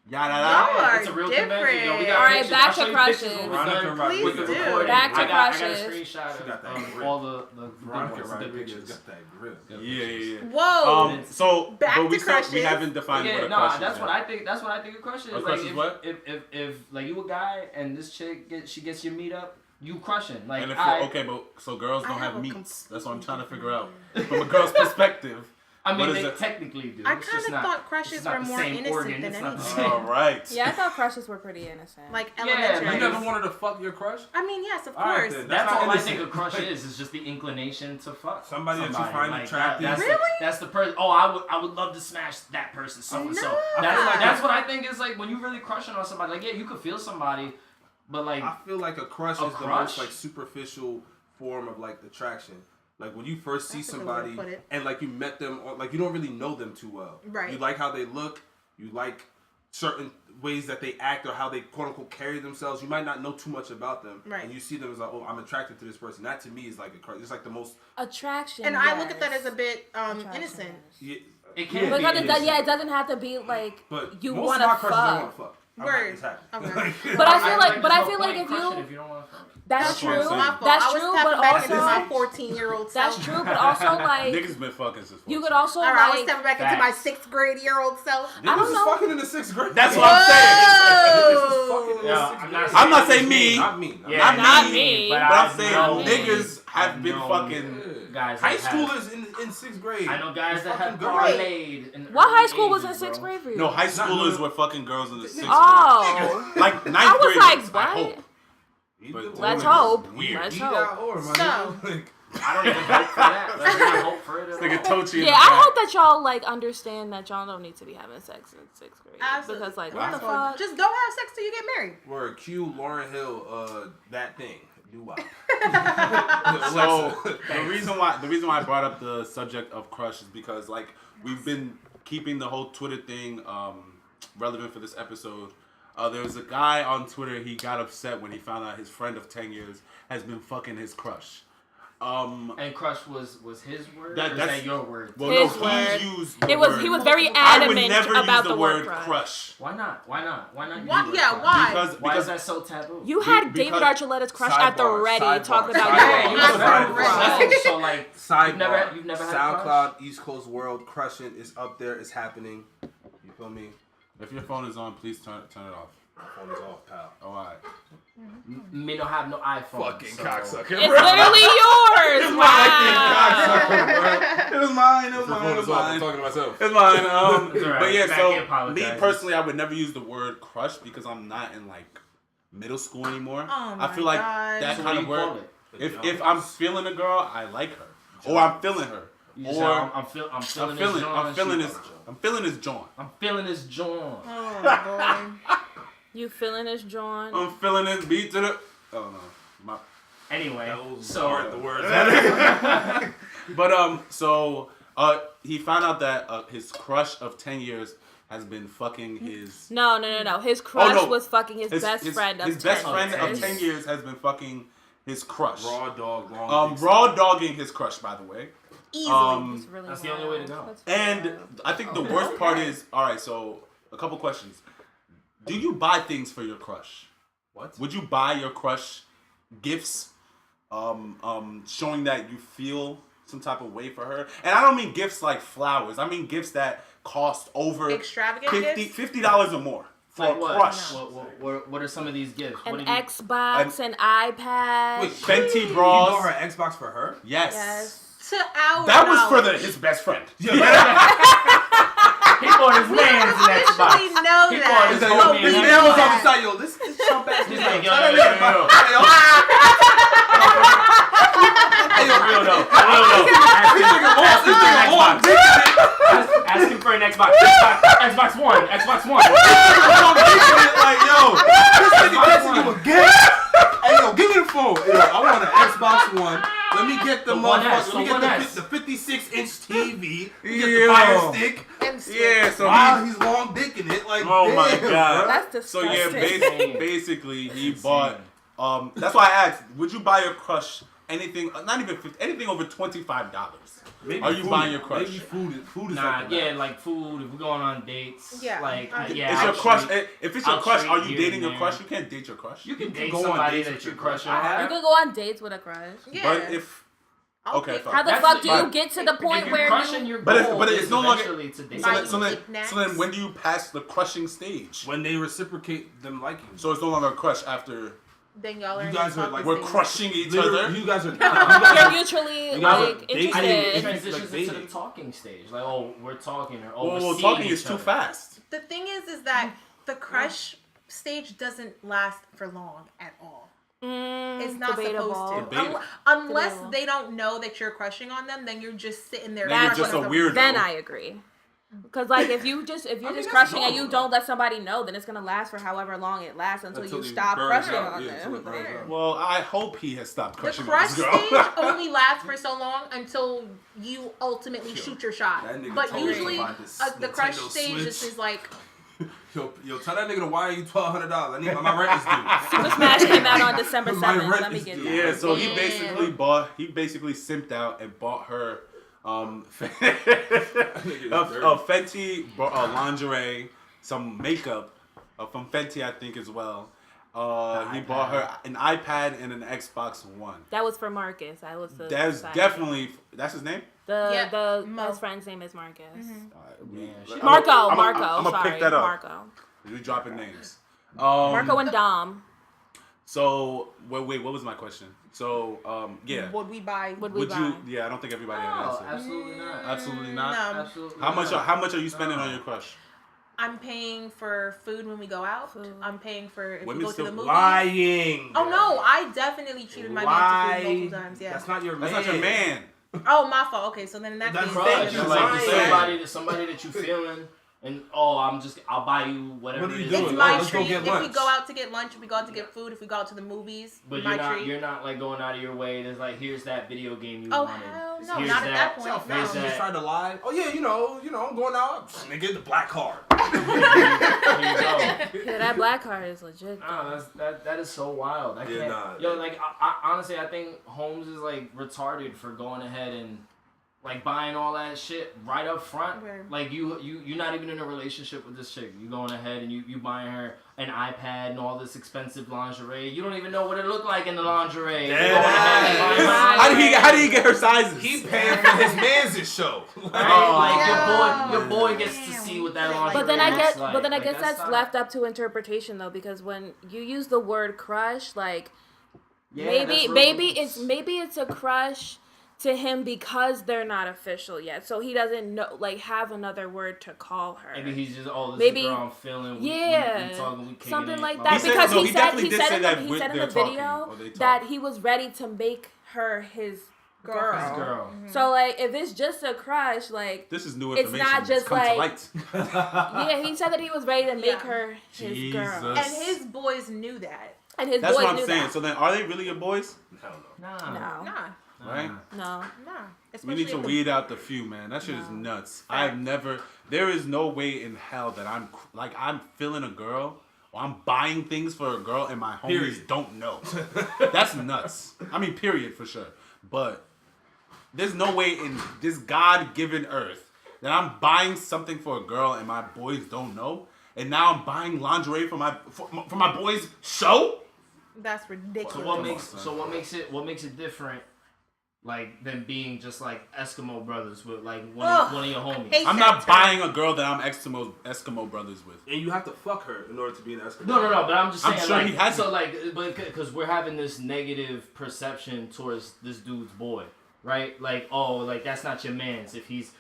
Yada Y'all yada. are It's a real different. convention. Yo, we got All right, pictures. back I'll to show you crushes. pictures when we're Veronica done Rodriguez. with the Please do. recording. Back to I got a crushes. screenshot She got that of grip. all the good Veronica ones, the good Rodriguez pictures. got that grip. Good Yeah, pictures. yeah, yeah. Whoa. So, Back but we to still, we crushes. haven't defined what Yeah, a no, crush is. that's yet. what I think. That's what I think a crush is. A Like crush is what? if like you a guy and this chick she gets your meet up, you crushing. Like And if I, okay, but so girls I don't have have a meats. That's what I'm trying to figure out. From a girl's perspective. I mean, what is they it? technically do. I It's just kind of not- thought crushes it's not were the more same innocent organ, than it's not the anything. same. All right. Yeah, I thought crushes were pretty innocent. Like Yeah, elementary. but You never wanted to fuck your crush? I mean, yes, of All right, course. then. That's not all I innocent. think a crush is just the inclination to fuck Somebody that you find Like, attractive. That's Really? that's the person. Oh, I would love to smash that person. So and so. No. That's what I think is like when you really crushing on somebody. Like yeah, you could feel somebody, but like I feel like a crush A is the crush? most like superficial form of like attraction. Like when you first see That's a good way to somebody put it. and like you met them, or like you don't really know them too well. Right. You like how they look. You like certain ways that they act or how they quote unquote carry themselves. You might not know too much about them. Right. And you see them as like, oh, I'm attracted to this person. That to me is like a crush. It's like the most. Attraction. And I look at that as a yes. bit Attraction. innocent. Yeah, It can Because be it does, innocent. it doesn't have to be like but you most want of my to crushes don't want fuck. to fuck. Word. Okay. But I feel like, there's no if point crushing you, if you don't want to fuck. that's That's what I'm true. saying. My fault. That's I was true, tapping but back into my also 14-year-old that's self. true, but also like Niggas been fucking since. you could 14. also All right, I was like stepping back into my Facts. 6th grade-year-old self. I don't Niggas is know. fucking in the 6th grade. That's what I'm saying. Niggas is fucking in the Yeah, 6th I'm grade. not I'm not saying me. Not me. Yeah, not me, But I I'm saying know. niggas have been know. fucking guys. High that have- schoolers in 6th grade. I know guys that have girls. parlayed. In What early high school was in ages, 6th bro. grade for you? No, high schoolers were fucking girls in the 6th grade. Oh. Like 9th I was graders, like, I what? hope. But Let's That hope. was weird. Let's He hope. got or, my So- nigga. Like, I don't even hope for that. Let's not hope for it It's at like a all. Tochi in Yeah, the I back. hope that y'all like understand that y'all don't need to be having sex in 6th grade. Absolutely. Because like, what the Well, fuck? just don't have sex till you get married. we're Q, Lauren Hill, that thing. Do what? So the reason why I brought up the subject of crush is because like we've been keeping the whole Twitter thing relevant for this episode. There was a guy on Twitter. He got upset when he found out his friend of 10 years has been fucking his crush. And crush was his word, or is that's- that your word? Well, His no, word. he used the It was word. he was very I would adamant never about use the word crush. Why not? Why not? Why not? use Why? the word Yeah, crush? why? Because Why is that so taboo? You had Because- David Archuleta's crush at the Sidebar, ready sidebar, talking about sidebar, your sidebar. So like, Sidebar. you've never had a crush? SoundCloud, East Coast World, crushing is up there. It's happening. You feel me? If your phone is on, please turn it off. My phone is off, pal. Oh, all right. Me don't have no iPhone. Fucking so- cocksucker. It's literally yours. It was mine. It was My mine. phone It was is off. I'm mine. talking to myself. It's mine. It's all right. But yeah, Back so in, apologize. me personally, I would never use the word crush because I'm not in like middle school anymore. Oh I my feel like God. that So kind what of do you call word. it? If I'm feeling a girl, I like her, or I'm feeling her, You just or say, I'm feeling this John. I'm feeling this John. I'm feeling this John. Oh boy. You feeling this, John? I'm feeling this beat to the. Oh no, my. Anyway, So so the words. But so he found out that his crush of 10 years has been fucking his. No. His crush no. was fucking his best friend of 10 His best friend of years. 10 years has been fucking his crush. Raw dog, long Raw dogging his crush, by the way. Easily. It's really That's the only way to wild. go. That's really And wild. I think the worst part is, all right, so a couple questions. Do you buy things for your crush? What? Would you buy your crush gifts showing that you feel some type of way for her? And I don't mean gifts like flowers. I mean gifts that cost over Extravagant gifts? $50 or more for like a what? crush. What are some of these gifts? An What do you- Xbox, an iPad. Wait, Fenty You bras. bought her Xbox for her? Yes. Yes. To our That was for knowledge. his best friend. He bought his man's We an Xbox. officially know He that. bought his but homie we an know man was on the that. side, yo, this chump ass He's nigga. like, yo, Tell that yo, nigga, yo, yo. hey, yo. Hey, yo, For real though. For real though. Ask him for an Xbox. Xbox One. Xbox One. like, yo, this nigga asking you a gift? Hey, yo, give me the phone. Yo, I want an Xbox One. Let me get the The One S, motherfucker. Let me the get One S. the 56-inch TV. Let me get Yo. the Fire Stick. And Yeah, so Wow, he's long dicking it. Like, Oh damn, my God. bro. That's So yeah, disgusting. basically he bought. That's why I asked, would you buy your crush anything? Not even 50, anything over $25. Maybe Are you food. buying your crush? Maybe food is Nah, like yeah, like food. If we're going on dates, Yeah. like It's It's I'll your crush. treat- If it's your I'll crush, treat are you here dating and your there. crush? You can't date your crush. You can date go on somebody dates that with you your crush crush. on. You can go on dates with a crush. Yeah. But if I'll okay, take fine. How the That's fuck the- do you but- get to the If point you're where crushing you... your But goal it's is no longer- eventually to date so Buy then, so, then, knickknacks. so then when do you pass the crushing stage? When they reciprocate them liking you. So it's no longer a crush after Then y'all are You in guys the are talking like- we're stage. crushing each Literally, other. you guys are. You're mutually, You guys are like, dating. I think it interested. transitions like into the dating. talking stage. Like, oh, we're talking, or oh, Well, we're seeing talking each is too other. fast. The thing is that the crush stage doesn't last for long at all. It's not debatable. supposed to. Debatable. Unless Debatable. they don't know that you're crushing on them, then you're just sitting there. Then you're crushing just a on them. weirdo. Then I agree. Because like if you're just that's crushing and you normal, don't let somebody know, then it's gonna last for however long it lasts until you it stop burns crushing out. on Yeah, until it them. burns out. Well, I hope he has stopped The crushing crush on this girl. stage only lasts for so long until you ultimately shoot your shot. That nigga But told me usually, about this the crush Nintendo stage Switch. just is like, Yo, tell that nigga to wire you $1,200. I need my rent is due. Super Smash came out on December My 7th. rent Let me is get due. that. Yeah, so Damn. he basically simped out and bought her dirty. Fenty lingerie, some makeup from Fenty, I think as well. He bought her an iPad and an Xbox One. That was for Marcus. I was the That's side. definitely his name. Mo. His friend's name is Marcus. Marco. Marco. I'm gonna Sorry, pick that up. Marco. You dropping names. Marco and Dom. So wait, what was my question? So yeah. Would we buy? Would we Would buy? you? Yeah, I don't think everybody had an answer. Absolutely not. Absolutely not. No. Absolutely How much? not. How much are you spending on your crush? I'm paying for food when we go out. Food. I'm paying for if Women we go to still the movies. Lying. Oh no, I definitely treated my man to food multiple times. Yeah. That's not your man. That's not your man. Oh, my fault. Okay, so then in that That's case, right. Crush, You're like lying. somebody that you feeling, and I'll buy you whatever. What are you it is. doing? it's Oh, my let's go treat. get If we lunch. go out to get lunch, if we go out to get food, if we go out to the movies, But my treat. you're not like going out of your way. There's like, here's that video game you Oh wanted. hell no, Here's not at that that. point. Here's No. You just tried to lie. Oh yeah, you know, I'm going out. Nigga, get the black card. Here you go. Yeah, that black card is legit. Nah, that is so wild. I Yeah, can't. nah. Yo, like I honestly, I think Holmes is like retarded for going ahead and like buying all that shit right up front. Right. Like you're not even in a relationship with this chick. You going ahead and you buying her an iPad and all this expensive lingerie. You don't even know what it looked like in the lingerie. You're going ahead and buying her How did he get her sizes? He paying for his man's show. Right? Like Yo. your boy gets to see what that lingerie But then I looks guess, like. but then I Like, guess that's not- left up to interpretation though, because when you use the word crush, like Yeah, maybe that's real. maybe it's a crush to him because they're not official yet, so he doesn't know like have another word to call her. Maybe he's just, oh, this Maybe- is the girl I'm feeling. We talking, we kicking something it, like blah, that. blah, Because blah. he definitely did say that he with said in their the talking, video or they that talk. he was ready to make her his girl. His girl. So like, if it's just a crush, like This is new It's information. not just come to like- light. yeah, he said that he was ready to make Yeah. her his girl, Jesus. And his boys knew that. and his That's boys what I'm knew saying. that. So then, are they really your boys? Hell no. Nah. No, Nah, Right? no. nah. We Especially need to if the- weed out the few, man. That shit is nuts. I've never. There is no way in hell that I'm feeling a girl or I'm buying things for a girl and my homies Period. don't know. That's nuts. I mean, period for sure. But there's no way in this God-given earth that I'm buying something for a girl and my boys don't know. And now I'm buying lingerie for my boys' show. That's ridiculous. So what makes it different, like than being just like Eskimo brothers with like one of your homies? Hate I'm that not term. buying a girl that I'm Eskimo brothers with. And you have to fuck her in order to be an Eskimo. No, but I'm just saying. I'm sure like, he has so it. like, because we're having this negative perception towards this dude's boy, right? Like, oh, like that's not your man's if he's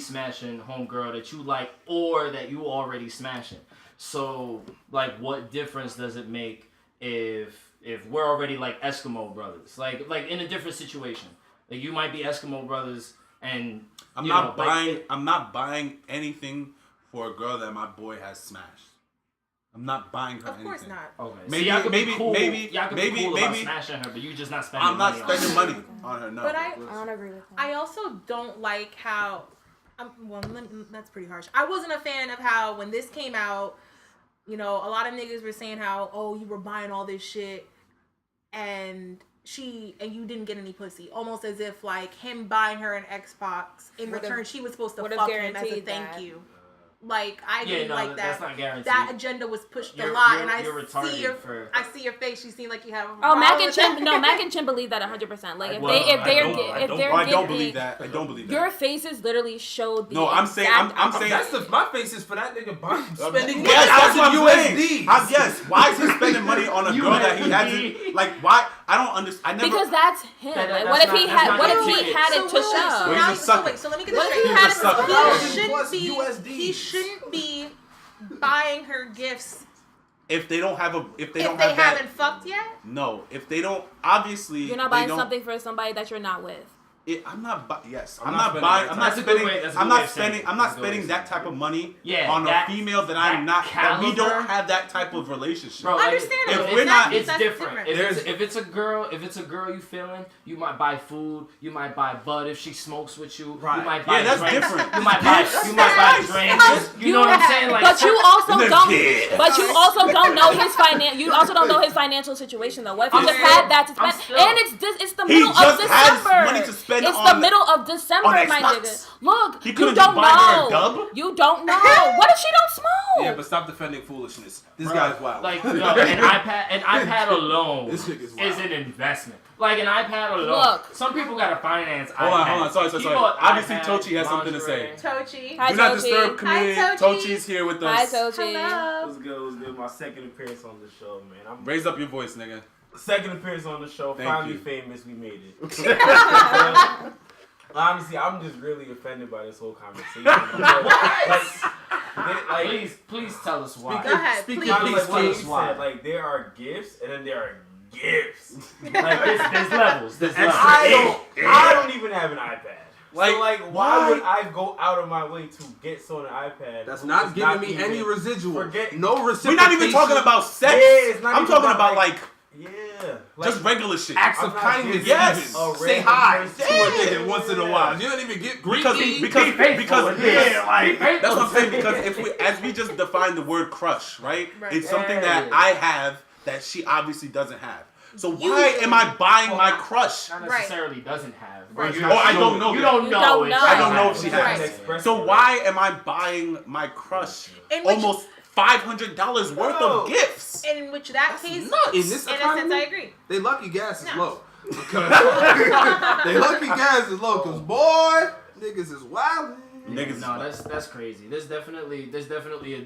smashing homegirl that you like or that you already smashing. So like, what difference does it make if we're already like Eskimo brothers, like in a different situation? Like you might be Eskimo brothers, and I'm you not know, like, I'm not buying anything for a girl that my boy has smashed. I'm not buying her Of anything. course not. Okay. Maybe- so y'all could be maybe- cool. maybe- y'all could maybe- be cool about maybe- smashing her, but you just not spending I'm not money on spending her. money on her. No. But I don't agree with that. I also don't like how. That's pretty harsh. I wasn't a fan of how when this came out, you know, a lot of niggas were saying how, oh, you were buying all this shit, and you didn't get any pussy. Almost as if like him buying her an Xbox in Would've- return, she was supposed to would've fuck him as a guaranteed thank that. you. Like I didn't like that. That's not guaranteed. That agenda was pushed a You're- lot, you're- and you're retarded I see your face. You seem like you have. A Oh, problem Mac and with Chin. that. No, Mac and Chin believe that 100%. Like if Well, they're I don't believe giving, that. I don't believe that. your faces literally showed the. No, I'm saying- exact I'm saying- opposite. My face is for that nigga spending Yes, that's what I'm USD. saying. Yes, why is he spending money on a girl that he hasn't? Like, why? I don't understand. I never. Because that's him. That- Like, that's what if not- he that's had? not What if his he ticket. had it to wait, show? Well, he's a sucker. So let me get What this if he straight. had He's a sucker. He 1,000 shouldn't plus be. USD. He shouldn't be buying her gifts If they don't have if don't they have that. haven't fucked yet. No, if they don't, obviously You're not they buying don't- something for somebody that you're not with. I'm not. Yes, I'm I'm not not spending buying. that I'm type. not That's a good spending. way- that's a I'm good way not of saying spending. it. I'm not That's a good way spending of that saying type of money Yeah, on that- a female that that I'm not. That we caliber- don't have that type of relationship. Bro, like, Understandable. if we're not- it's That's different. different. If it's a girl you feeling, you might buy food, you might buy bud if she smokes with you. Right. You might buy Yeah, that's drinks. different. You might buy drinks. You know what I'm saying? Like, But you also And then don't. kids. But you also don't know his You also don't know his financial situation though. What if he I'm just still- had that to I'm spend? still- And it's the He middle of just has December. money to spend it's on the middle of December, on my Xbox. nigga. Look, He you couldn't don't just buy her a know. dub? You don't know. What if she don't smoke? Yeah, but stop defending foolishness. This bro, guy's wild. Like, yo, an iPad alone This nigga's wild. is an investment. Like an iPad alone. Look. Some people gotta finance Hold iPads. on. Sorry. He bought Obviously, iPads, Tochi has something to say. lingerie. Tochi. Hi, Do not Tochi. disturb community. Hi, Tochi. Tochi's here with Hi, us. Tochi. Hello. What's good? My second appearance on the show, man. Raise up your voice, nigga. Second appearance on the show. Thank Finally you. famous. We made it. Honestly, I'm just really offended by this whole conversation. Please tell us why. Go ahead, Speak please. your Like piece, what you King. said, like there are gifts and then there are gifts. Like there's levels. There's levels. I don't even have an iPad. Like, So why would I go out of my way to get someone an iPad? That's who not is giving me even- any residual. Forget- No We're reciprocation. not even talking about sex. Yeah, it's not I'm even talking about, about just regular shit. acts I'm of not kindness. giving Yes. a Say random hi person- to a nigga once in a while. You don't even get Because Faithful that's what I'm saying. Because as we just defined the word crush, right? Right. It's something Yeah. that I have that she obviously doesn't have. So why am I buying my crush? Not necessarily doesn't have. Right. Oh, I don't know. You yet. don't You know. don't if know. she I don't know if has she it. has. Right. So why am I buying my crush In which- almost $500 worth of gifts? In which that case, nuts. In this in a sense, economy, I agree. they lucky gas is No. low. Because they lucky gas is low. Cause boy, niggas is wild. Niggas No, is that's crazy. There's definitely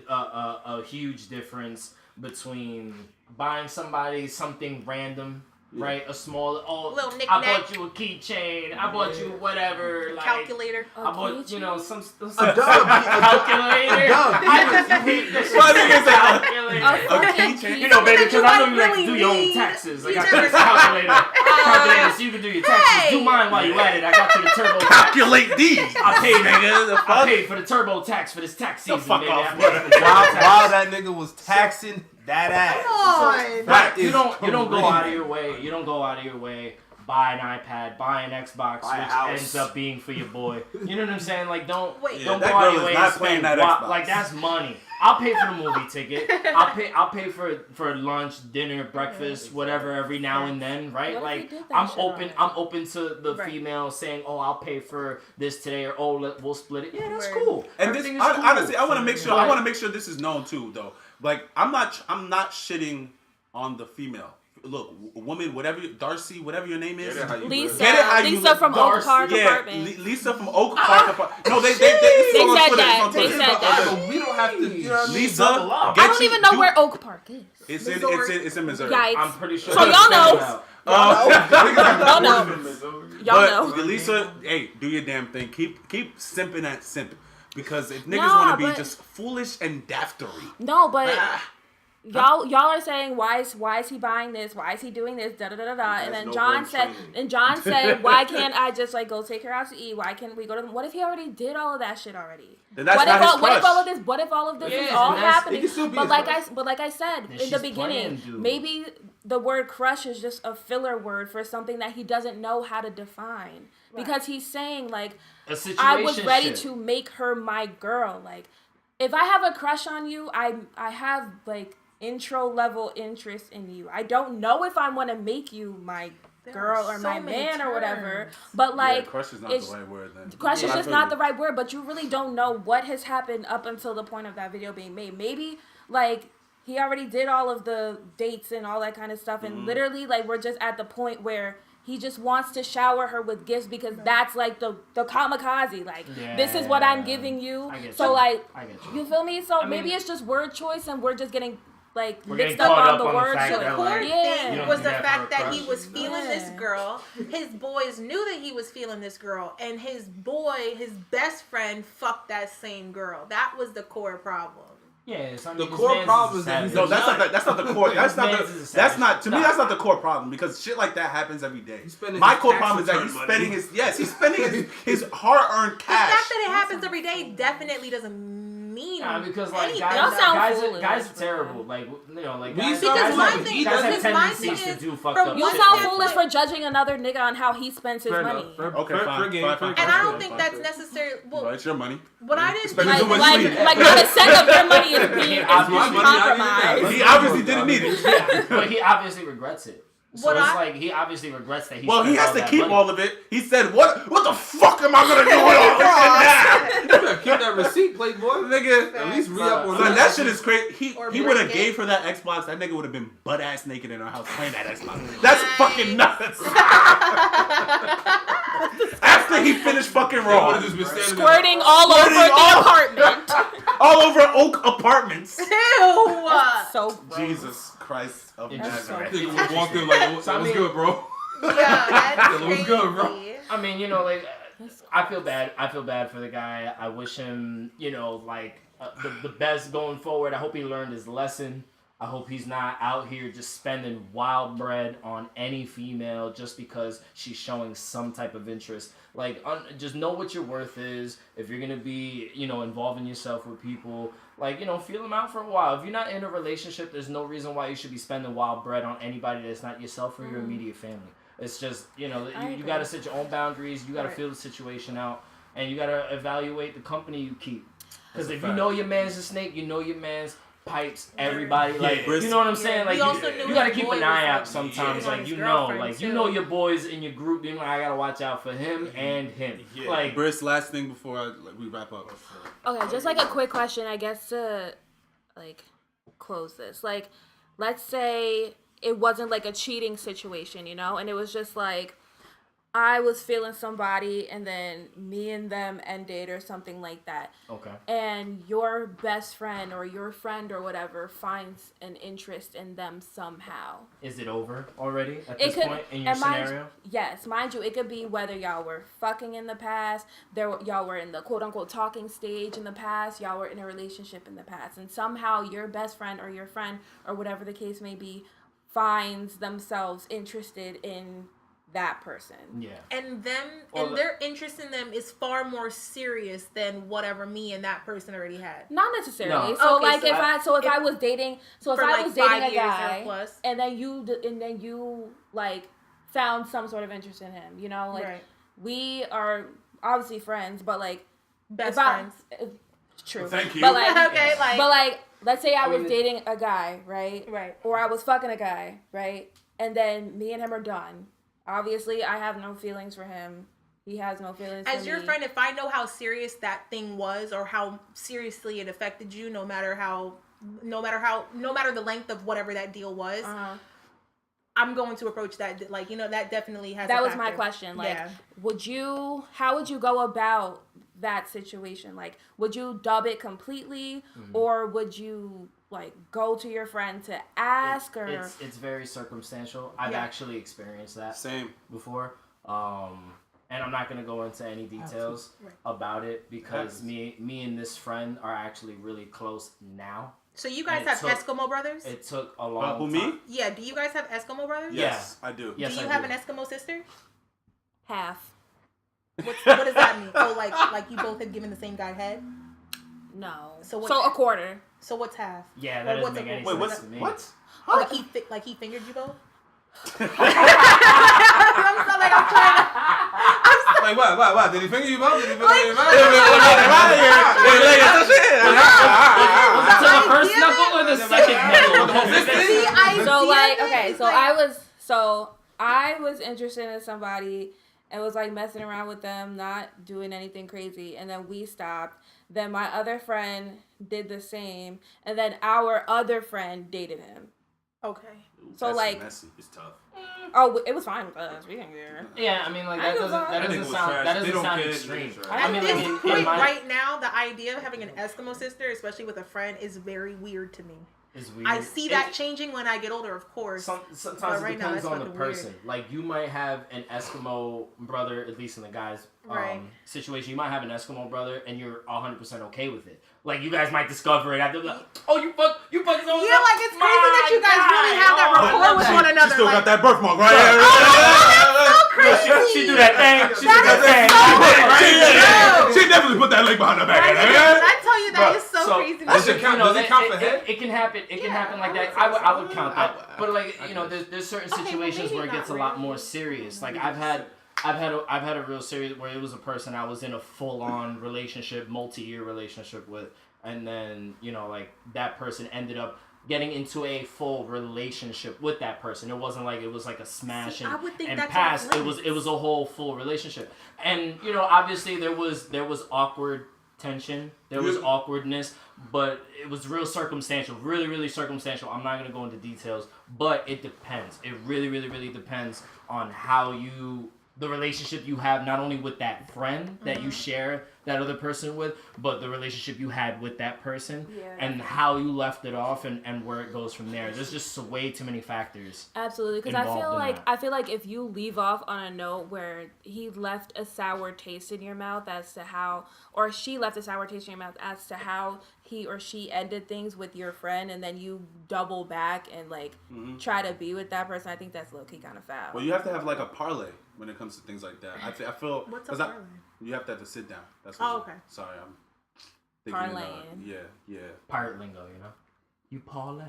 a huge difference between buying somebody something random, right? A small Little I knick-knack. bought you a keychain. I bought you whatever. Like, Calculator. I bought some A dub. calculator. dub. I just hate this shit. Why niggas say, Calculator. a keychain? You know, baby, that you because I know you might like to do really your own need. taxes. I You got never this know. calculator so you can do your taxes. Hey. Do mine while you at it. I got you the turbo tax. Calculate these. I paid, nigga. The I fuck? paid for the turbo tax for this tax season, fuck baby. off, I paid for the turbo While tax. that nigga was taxing that ass. on. That You is don't go crazy. out of your way. You don't go out of your way. Buy an iPad, buy an Xbox, Buy a which house. ends up being for your boy. You know what I'm saying? Like, don't Wait. Yeah, don't that go out girl of your is way not and playing spend that Xbox. like that's money. I'll pay for the movie ticket. I'll pay for lunch, dinner, breakfast, whatever every now and then, right? What if Like we did that I'm shit open. already? I'm open to the Right. female saying, "Oh, I'll pay for this today," or "Oh, we'll split it." Yeah, that's Word. cool. And this, Everything is cool. honestly, I want to make sure. I But- want to make sure this is known too, though. Like, I'm not shitting on the female. Look, woman, Darcy, whatever your name is. Get it how you Lisa, Get it how you Lisa live. from Oak Darcy. Park Yeah, Apartment. Lisa from Oak Park Apartment. No, they They it's on said Twitter, that. it's on They Twitter. said that. So we don't have to, you know what I mean? Lisa, double up. get I don't you- even know do- where Oak Park is. It's Missouri. in Missouri. Yikes. I'm pretty sure. So y'all know. Y'all Y'all know. Y'all But know. Lisa, hey, do your damn thing. Keep simping at simp. Because if niggas Nah, want to be but- just foolish and daftery. No, but Ah. y'all are saying why is he buying this? Why is he doing this? Da da da da da. And then no John home said, training. and John said, why can't I just like go take her out to eat? Why can't we go to? What if he already did all of that shit already? Then that's what not if his all, what if crush. all of this? What if all of this Yeah, is all and that's- happening? it can still be But his like crush. I said And in she's the beginning, playing, dude. maybe the word crush is just a filler word for something that he doesn't know how to define. Because he's saying like, A I was ready situationship. to make her my girl. Like, if I have a crush on you, I have like intro level interest in you. I don't know if I want to make you my There girl are or so my many man or whatever. terms. But like, yeah, crush is not it's- the right word then. crush is But I just feel not you. the right word. But you really don't know what has happened up until the point of that video being made. Maybe like he already did all of the dates and all that kind of stuff, and literally like we're just at the point where he just wants to shower her with gifts because that's like the kamikaze. Like, this is what I'm giving you. I get So you. like, I get you feel me? So I mean- maybe it's just word choice and we're just getting like We're mixed getting up caught on up the on the word fact choice. that, The core like, you Yeah. don't was do the that for fact a that he crush. was feeling this Yeah. girl. His boys knew that he was feeling this girl, and his best friend, fucked that same girl. That was the core problem. Yeah, so I The mean, core his man's problem a is that he's savage. No, that's not the core. That's not Man's is a that's savage. not to me. Nah. That's not the core problem because shit like that happens every day. He's spending My his core tax problem is that return he's money. spending he's spending his hard-earned The cash. fact that it happens every day definitely doesn't mean Nah, because like anything. guys, Y'all sound guys, foolish, guys are but- terrible. Like you know, like We guys, sound guys, my have, thing- guys have because my tendencies thing to is, do fucked from up You shit. sound Yeah. foolish for judging another nigga on how he spends his Fair money. enough. Fair, Okay, fair, fine, fair game, fine, fair fine. And game. I don't think that's necessary. Well, Well, it's your money. what I didn't Spend it so much Like you need. the cent of your money is being Yeah, is my being money, I didn't compromised. need He obviously didn't need it. Yeah, but he obviously regrets it. So What it's I- like he obviously regrets that he. Well, he spent has all to that keep money. all of it. He said, "What the fuck am I gonna do with all this shit now?" You better keep that receipt, Playboy. Nigga, At least re-up on son, that. that shit is crazy. Or He would have break it. gave her that Xbox. That nigga would have been butt ass naked in her house playing that Xbox. That's fucking nuts. After he finished fucking They would've Raw, just been standing Squirting all over Squirting the all- apartment. all over Oak Apartments. Ew. So gross. Jesus Christ of That's Nazareth. so Nigga walked in like, what's good, bro? Yeah, that's It was good, bro. crazy. I mean, you know, like, I feel bad. I feel bad for the guy. I wish him, you know, like, the best going forward. I hope he learned his lesson. I hope he's not out here just spending wild bread on any female just because she's showing some type of interest. Like, just know what your worth is. If you're going to be, you know, involving yourself with people, like, you know, feel them out for a while. If you're not in a relationship, there's no reason why you should be spending wild bread on anybody that's not yourself or your immediate family. It's just, you know, you got to set your own boundaries. You got to feel the situation out. And you got to evaluate the company you keep. Because if you know your man's a snake, you know your man's pipes everybody. Like, you know what I'm saying? Like, you got to keep an eye out sometimes. Like, you know your boys in your group. You know, I got to watch out for him and him. Yeah. Like, Briss, last thing before we wrap up. Okay, just like a quick question, I guess, to like close this. Like, let's say it wasn't like a cheating situation, you know, and it was just like I was feeling somebody and then me and them ended or something like that. okay. And your best friend or your friend or whatever finds an interest in them somehow. Is it over already at this point in your scenario? Yes, mind you, it could be whether y'all were fucking in the past, y'all were in the quote-unquote talking stage in the past, y'all were in a relationship in the past, and somehow your best friend or your friend or whatever the case may be finds themselves interested in that person. Yeah. And their interest in them is far more serious than whatever me and that person already had. Not necessarily. No. So Okay, like so if I was dating for I like was dating 5 a years or guy plus. and then you like found some sort of interest in him, you know, like Right. we are obviously friends, but like Best friends. True. Thank you. But like Okay, like but like let's say I was mean, dating a guy, right? Right. Or I was fucking a guy, right? And then me and him are done. Obviously, I have no feelings for him. He has no feelings for me. As your friend, if I know how serious that thing was or how seriously it affected you, no matter the length of whatever that deal was, I'm going to approach that, like, you know, that definitely has That a was factor. my question. Like, Yeah. how would you go about that situation? Like, would you dub it completely, or would you like go to your friend to ask, or It's very circumstantial. I've actually experienced that before. And I'm not gonna go into any details about it because me and this friend are actually really close now. So you guys have Eskimo brothers? It took a long time. Me? Yeah. Do you guys have Eskimo brothers? Yes, I do. Yes, do you I have do. an Eskimo sister? half? What does that mean? Oh, like you both have given the same guy head? No. So a quarter. So what's half? Yeah, that doesn't make any sense to me. What? Like he fingered you both? I'm trying to. Like what? Did he finger you both? Did he finger you both? Was it to the first knuckle or the second knuckle? So like, okay, so I was interested in somebody and was like messing around with them, not doing anything crazy, and then we stopped. Then my other friend did the same, and then our other friend dated him. Okay. So That's like, messy. It's tough. oh, it was fine with us. We didn't care. Yeah, I mean, like that doesn't sound extreme. At I mean, this in point, my- right now, the idea of having an Eskimo sister, especially with a friend, is very weird to me. Is weird. I see that changing when I get older, of course. Sometimes But it right now, depends that's on the fucking person. weird. Like you might have an Eskimo brother, at least in the guy's situation. You might have an Eskimo brother, and you're 100% okay with it. Like you guys might discover it after, like, oh, you fuck so. Yeah, like it's crazy that you guys really have that rapport with one another. She still like, got that birthmark, right? so crazy. She do that thing. She do that thing. She definitely put that leg behind her back. I tell you, that is so crazy. Does it count for head? It can happen. It can happen like that. I would count that. But like you know, there's certain situations where it gets a lot more serious. Like I've had a real serious where it was a person I was in a full-on relationship, multi-year relationship with, and then you know like that person ended up getting into a full relationship with that person. It wasn't like it was like a smash and pass. It was a whole full relationship. And you know, obviously there was awkward tension. There was awkwardness, but it was real circumstantial. Really, really circumstantial. I'm not gonna go into details, but it depends. It really, really, really depends on how the relationship you have not only with that friend that you share that other person with, but the relationship you had with that person and how you left it off and where it goes from there. There's just way too many factors. Absolutely, because I feel like if you leave off on a note where he left a sour taste in your mouth as to how, or she left a sour taste in your mouth as to how he or she ended things with your friend, and then you double back and like try to be with that person, I think that's low key kind of foul. Well, you have to have like a parlay when it comes to things like that. I feel what's a parlay? You have to sit down. That's okay. Sorry, I'm thinking. Yeah. Pirate lingo, you know. You parlay.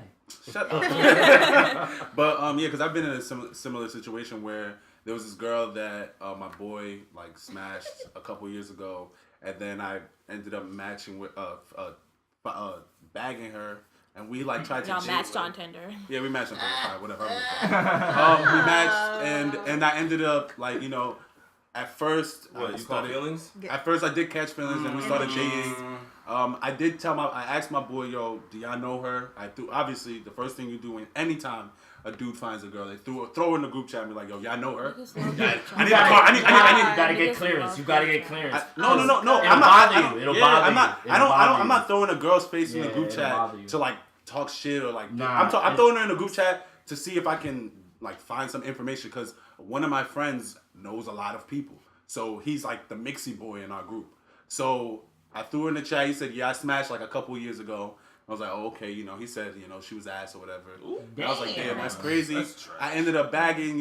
Shut up. But because I've been in a similar situation where there was this girl that my boy like smashed a couple years ago, and then I ended up matching with bagging her. And we like tried to. Y'all matched on Tinder. Yeah, we matched on Tinder. Whatever. We matched, and I ended up like at first. What, you caught feelings? At first, I did catch feelings, and we started dating. I did I asked my boy, yo, do y'all know her? Obviously, the first thing you do anytime a dude finds a girl, they throw her in the group chat and be like, yo, y'all know her? You gotta get clearance. You gotta get clearance. No. I'm not. I'm not throwing a girl's face in the group chat to like talk shit or like. I'm throwing her in the group chat to see if I can like find some information because one of my friends knows a lot of people, so he's like the mixy boy in our group. So I threw her in the chat. He said, "Yeah, I smashed like a couple years ago." I was like, "Oh, okay." He said, she was ass or whatever. I was like, "Damn, that's crazy." That's I ended up bagging.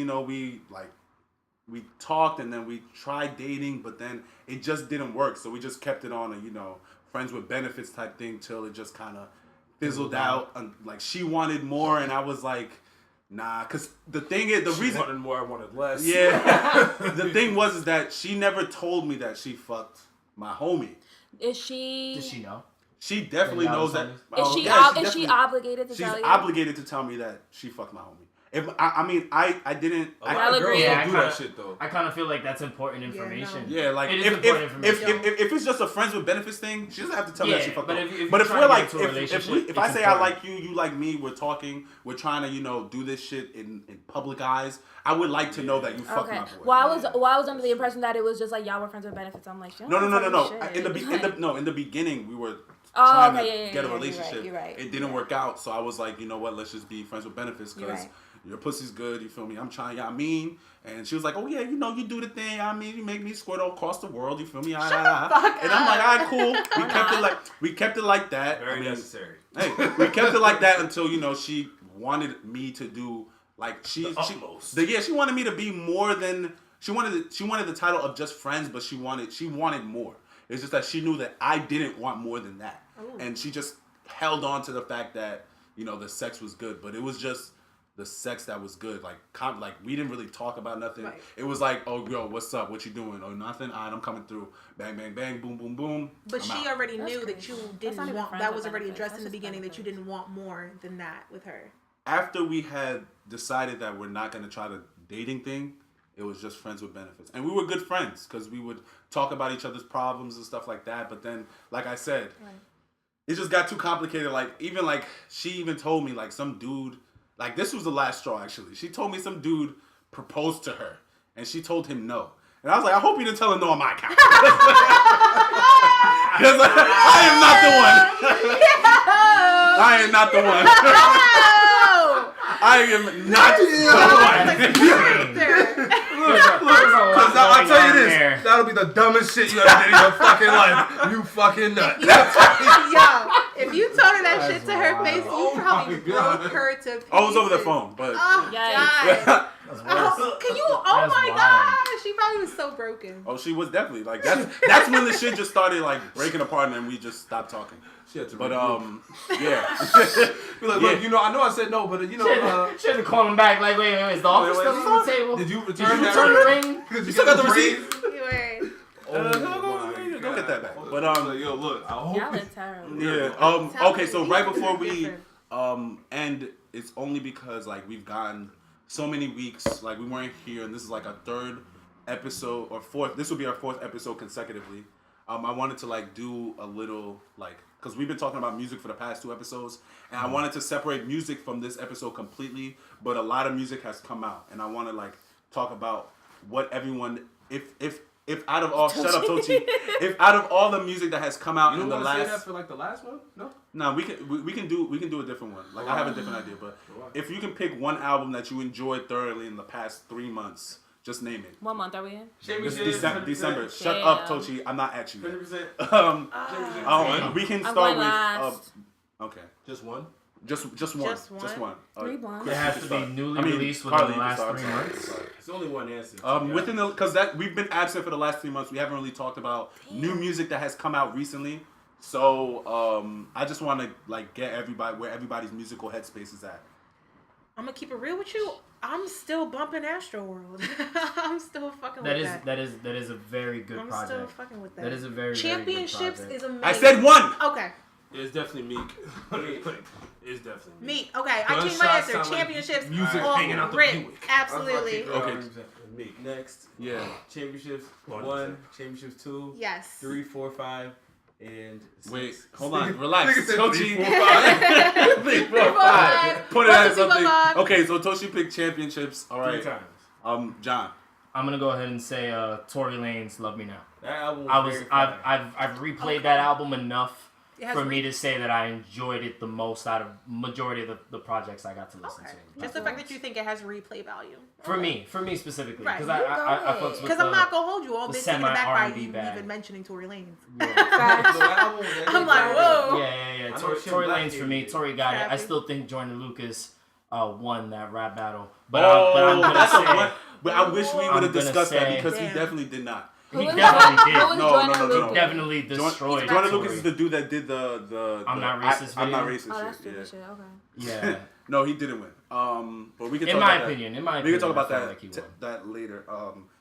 We talked and then we tried dating, but then it just didn't work. So we just kept it on a friends with benefits type thing till it just kind of fizzled out. And like she wanted more, and I was like, nah. Cause the thing is, reason wanted more, I wanted less. Yeah. The thing was that she never told me that she fucked my homie. Is she? Does she know? She definitely knows that. Is she obligated to tell you? She's obligated to tell me that she fucked my homie. If I didn't. I'll agree. Don't do that shit though. I kind of feel like that's important information. Yeah, like it is important information. If it's just a friends with benefits thing, she doesn't have to tell me that she fucked. But if we're like, if I say I like you, you like me, we're talking, we're trying to do this shit in public eyes. I would like to know that you fucked my boy. Well, I was under the impression that it was just like y'all were friends with benefits. I'm like, no. In the beginning, we were trying to get a relationship. You're right. It didn't work out, so I was like, you know what? Let's just be friends with benefits because your pussy's good. You feel me? I'm trying. And she was like, oh yeah, you do the thing. You make me squirt all across the world. You feel me? And I'm like, all right, cool. We kept it like that. Very necessary. Hey, we kept it like that until she wanted me to do like she wanted me to be more than she wanted the title of just friends, but she wanted more. It's just that she knew that I didn't want more than that. Ooh. And she just held on to the fact that, the sex was good, but it was just the sex that was good. Like we didn't really talk about nothing. Right. It was like, oh, yo, what's up? What you doing? Oh, nothing. All right, I'm coming through. Bang, bang, bang, boom, boom, boom. But she already knew that you didn't want, that was already addressed in the beginning, that you didn't want more than that with her. After we had decided that we're not going to try the dating thing, it was just friends with benefits. And we were good friends because we would talk about each other's problems and stuff like that. But then, like I said, it just got too complicated. Like, she even told me, like, some dude, like, this was the last straw, actually. She told me some dude proposed to her, and she told him no. And I was like, I hope you didn't tell her no on my account. Because I am not the one. I am not the one. I am not the one. Because I'll tell you this, that'll be the dumbest shit you ever did in your fucking life. You fucking nut. Yo, if you told her that shit to her face, you probably broke her to pieces. Oh, it was over the phone, but... Oh, God. Oh my God, she probably was so broken. Oh, she was definitely like that's when the shit just started like breaking apart, and then we just stopped talking. She had to yeah. Be like, look, I know I said no, but she had to call him back. Like, wait, is the offer still on the table? Did you return the ring? You still got the receipt? Go get that back. But yo, look, I hope. Y'all are terrible. Yeah. Okay, so right before we end, it's only because like we've gotten so many weeks, like we weren't here, and this is like our third episode or fourth. This will be our fourth episode consecutively. I wanted to like do a little like, because we've been talking about music for the past 2 episodes, and I wanted to separate music from this episode completely, but a lot of music has come out, and I want to like talk about what everyone if out of all shut up Tochi, if out of all the music that has come out You in don't the want to say last that for like the last one? No. No, we can do a different one. Like I have a different idea, but if you can pick one album that you enjoyed thoroughly in the past 3 months, just name it. What month are we in? It's December. Shut Damn. up, Tochi. I'm not at you. 100%. We can I'm start going with last. okay. Just one? Just one. Just one? Just one. 3 months. It has to be newly released within Carly, the you can last start. 3 months. It's only one answer. Within the because that we've been absent for the last 3 months. We haven't really talked about new music that has come out recently. So I just want to like get everybody where everybody's musical headspace is at. I'm gonna keep it real with you. I'm still bumping Astroworld. I'm still fucking That with is that. that is a very good I'm project. still fucking with that. That is a very Championships very good project. is amazing. I said one. Okay. It's definitely Meek. It's definitely Meek. Meek. Okay, I changed my Gunshots answer. sound like Championships. music all hanging out the rip. Buick. Absolutely. Okay. Meek. Next. Yeah. Championships 100%. 1, championships 2, Yes. 3, 4, 5, and 6. Wait, hold on, relax. Nigga said Tochi, 3, 4, 5. 3, 4, 5. Five. Put it One, as two, three, four, something. five. Okay, so Toshi picked championships. All 3 right. times. John. I'm gonna go ahead and say Tory Lanez "Love Me Now." That album I've replayed that album enough It has for me to say that I enjoyed it the most out of majority of the projects I got to listen Okay. to. Just the fact that you think it has replay value. For me specifically, Right. because You I fucks with Because I'm not gonna hold you all the been taken aback by semi-R&B you bag. even mentioning Tory Lanez. I'm like, whoa. Yeah. I know Tory Shem Black Lanez for gave me. it. Tory got it. I Happy. still think Jordan Lucas won that rap battle. But But I'm gonna that's say a one. But I wish we I'm would have gonna discussed that say- because he Damn. definitely did not. he definitely Who was did. No, Jordan no, no, Lucas? no. He definitely destroyed. Jordan Tory. Lucas is the dude that did the I'm Not Racist I'm not video? racist. Oh, that's shit. stupid shit. Okay. Yeah. No, he didn't win. But we can In talk my about opinion, that. We can talk about I feel that like he won. that later.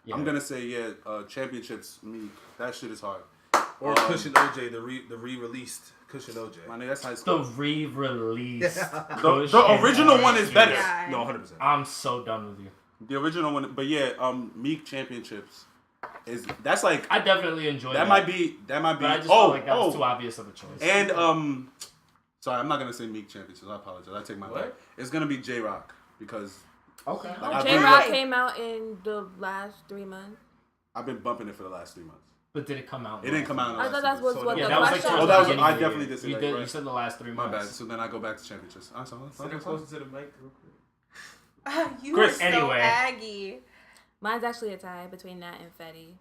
Yeah. I'm gonna say championships. Me, that shit is hard. Or Cushion OJ, the re-released Cushion OJ. My nigga, that's high The school. re-release. The original one is better. Yeah. No, 100%. I'm so done with you. The original one, but yeah, Meek championships that's like I definitely enjoyed that might be But I just felt like that was too obvious of a choice. and sorry, I'm not gonna say Meek championships. I apologize. I take my back. It's gonna be J Rock because Okay. like, I J really Rock like- came out in the last 3 months. I've been bumping it for the last 3 months. But did it come out? It didn't come out in the I last thought 3 that was months. what Yeah, the that was like question towards that the was- beginning I of the definitely year. disagree, You did. right? You said the last 3 My months. bad. So then I go back to championships. Sit closer to the mic real quick. You Chris, are so anyway. aggy. Mine's actually a tie between that and Fetty.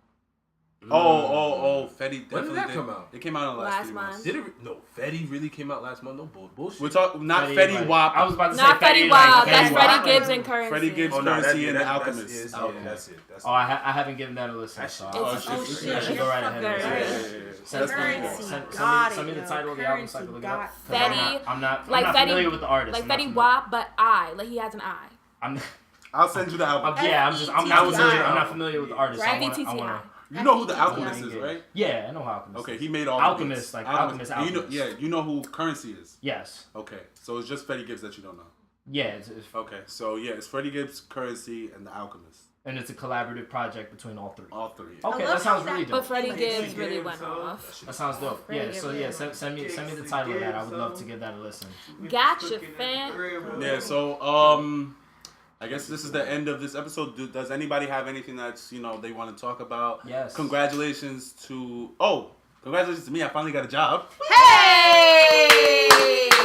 Fetty definitely When did that come out? It came out in the last Last 3 month. months. Did it? No, Fetty really came out last month. No bullshit. We're talking not Fetty, Fetty like- Wap. I was about to Not say Fetty Fetty. Wap. Like, That's Fetty Freddie Wap. Gibbs and Currency. Freddie Gibbs, Oh, no, Currency, and the that's Alchemist. it. Okay. That's it. That's Oh, I haven't given that a listen. So It's- I'll oh, shoot. shit. I should go right ahead. Fucker. and listen. Yeah. Send Currency me the got title of the album so I can look it up. 'Cause Fetty, I'm not like familiar Fetty- with the artist. Like I'm not Fetty familiar. Wap, but like he has an eye. I'm I'll send you the album. I'm not familiar with the artist. So I wanna- FETTI. You know who the Alchemist is, right? Yeah, I know how Alchemist. Okay, is. he made all Alchemist, the beats. like Alchemist. You know, yeah, you know who Currency is. Yes. Okay, so it's just Freddie Gibbs that you don't know. Yeah, it's Okay, so yeah, it's Freddie Gibbs, Currency, and the Alchemist. and it's a collaborative project between all three. All three. Okay, I that love sounds how really that- But dope. Freddie Gibbs Gibbs, really went so- off. That sounds dope. Freddie Yeah, so Gibbs yeah, really send me the title of that. I would love to give that a listen. Gotcha, fam. Yeah, so I guess this is the end of this episode. Does anybody have anything that's they want to talk about? Yes. Congratulations to me. I finally got a job. Hey!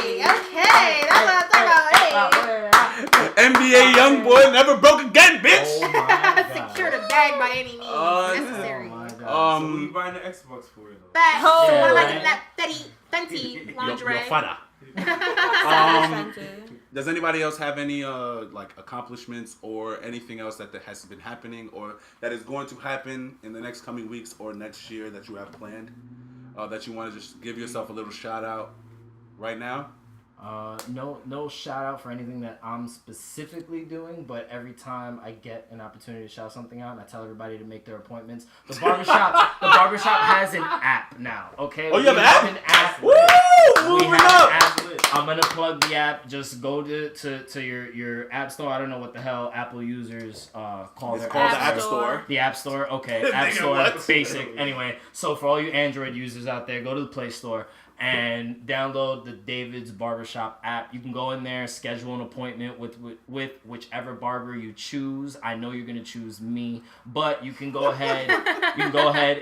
Okay, that's what I'm talking about. Hey! NBA young boy never broke again, bitch. Oh my Secure god. the bag by any means Oh necessary. my god. So what you buying the Xbox for though? Facts. Oh, I like right. that Fenty lingerie. Your father. Savage Fenty. Does anybody else have any accomplishments or anything else that has been happening or that is going to happen in the next coming weeks or next year that you have planned that you want to just give yourself a little shout out right now? No shout out for anything that I'm specifically doing, but every time I get an opportunity to shout something out, and I tell everybody to make their appointments. The barbershop has an app now. Okay. Oh, you have an app? An app. Woo! We Moving have up. an app. I'm gonna plug the app. Just go to your app store. I don't know what the hell Apple users call It's their called the App App Store. The App Store, okay. App Nigga, Store, what? basic. Anyway, so for all you Android users out there, go to the Play Store. and download the David's Barbershop app. You can go in there, schedule an appointment with whichever barber you choose. I know you're gonna choose me, but you can go ahead.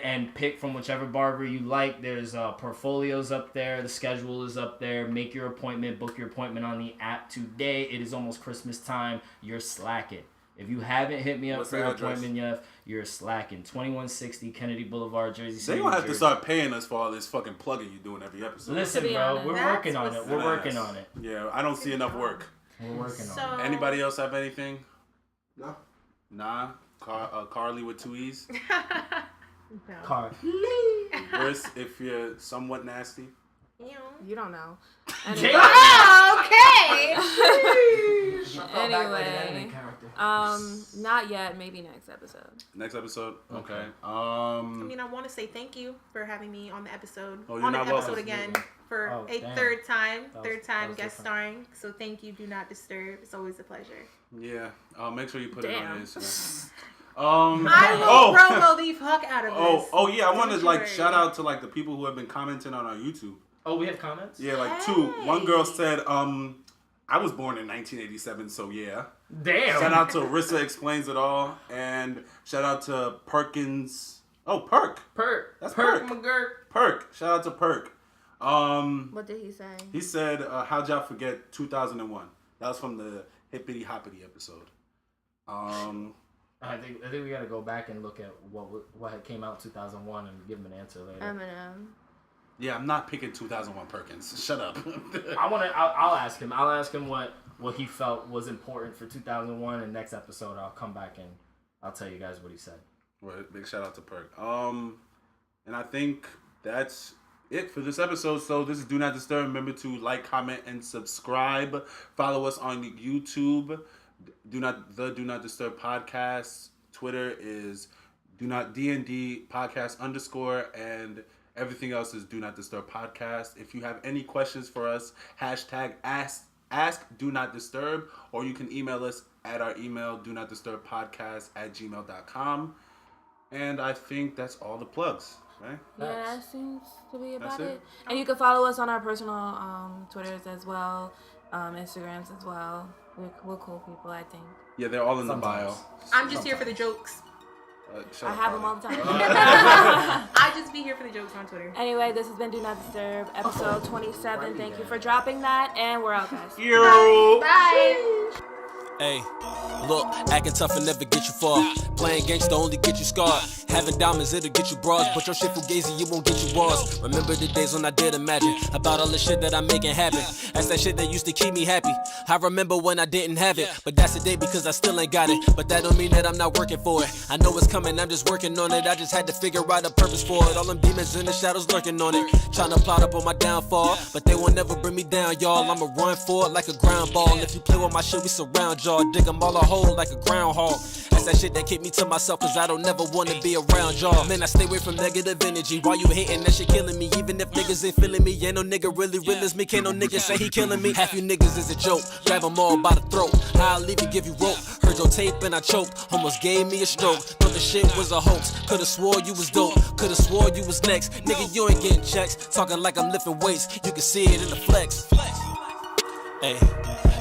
And pick from whichever barber you like. There's portfolios up there. The schedule is up there. Make your appointment. Book your appointment on the app today. It is almost Christmas time. You're slacking. If you haven't hit me up for your appointment yet, you're slacking. 2160 Kennedy Boulevard, Jersey City. They gonna have to start paying us for all this fucking plugging you doing every episode. Listen, bro, we're working on it. We're working on it. Yeah, I don't see enough work. We're working on it. Anybody else have anything? No. Nah. Carly with 2 E's. No. Carly. Worse if you're somewhat nasty. You don't know. Anyway. Oh, okay. Anyway, not yet. Maybe next episode. Next episode. Okay. I mean, I want to say thank you for having me on the episode. Oh, you're on not an episode welcome. again for a damn. third time guest different. starring. So thank you. Do not disturb. It's always a pleasure. Yeah. Make sure you put it on your Instagram. I will promo the fuck out of this. Oh yeah. I want to Don't you worry. shout out to the people who have been commenting on our YouTube. Oh, we have comments? Yeah, 2. One girl said, I was born in 1987, so yeah. Damn. Shout out to Rissa Explains It All, and shout out to Perkins. Oh, Perk. That's Perk. McGurk. Perk. Shout out to Perk. What did he say? He said, how'd y'all forget 2001? That was from the Hippity Hoppity episode. I think we gotta go back and look at what had came out in 2001 and give him an answer later. Eminem. Yeah, I'm not picking 2001 Perkins. Shut up. I'll ask him. I'll ask him what he felt was important for 2001, and next episode I'll come back and I'll tell you guys what he said. Well, big shout out to Perk. And I think that's it for this episode. So this is Do Not Disturb. Remember to like, comment, and subscribe. Follow us on YouTube. Do Not Disturb podcast. Twitter is DND podcast _ and everything else is Do Not Disturb podcast. If you have any questions for us, hashtag ask Do Not Disturb, or you can email us at our email donotdisturbpodcast@gmail.com. And I think that's all the plugs, right? Yeah, that seems to be about That's it. it. And you can follow us on our personal Twitters as well, Instagrams as well. We're cool people, I think. Yeah, they're all in the bio. I'm just here for the jokes. I have them all the time. I just be here for the jokes on Twitter. Anyway, this has been Do Not Disturb, episode 27. Thank you for dropping that, and we're out, guys. Yo! Bye. Hey, look, acting tough and never get you far. Playing gangsta only get you scarred. Having diamonds, it'll get you bras. But your shit fugazi, it won't get you bars. Remember the days when I did imagine about all the shit that I'm making happen. That's that shit that used to keep me happy. I remember when I didn't have it, but that's the day because I still ain't got it. But that don't mean that I'm not working for it. I know it's coming, I'm just working on it. I just had to figure out a purpose for it. All them demons in the shadows lurking on it. Trying to plot up on my downfall, but they will never bring me down, y'all. I'ma run for it like a ground ball. If you play with my shit, we surround y'all. Dig them all a hole like a groundhog. That's that shit that keep me to myself, cause I don't never wanna be around y'all. Man, I stay away from negative energy. Why you hating? That shit killing me. Even if niggas ain't feeling me, ain't no nigga really real as me. Can't no nigga say he killing me. Half you niggas is a joke. Grab them all by the throat. I'll leave you, give you rope. Heard your tape and I choked. Almost gave me a stroke. Thought the shit was a hoax. Could've swore you was dope. Could've swore you was next. Nigga, you ain't getting checks. Talking like I'm lifting weights. You can see it in the flex. Hey,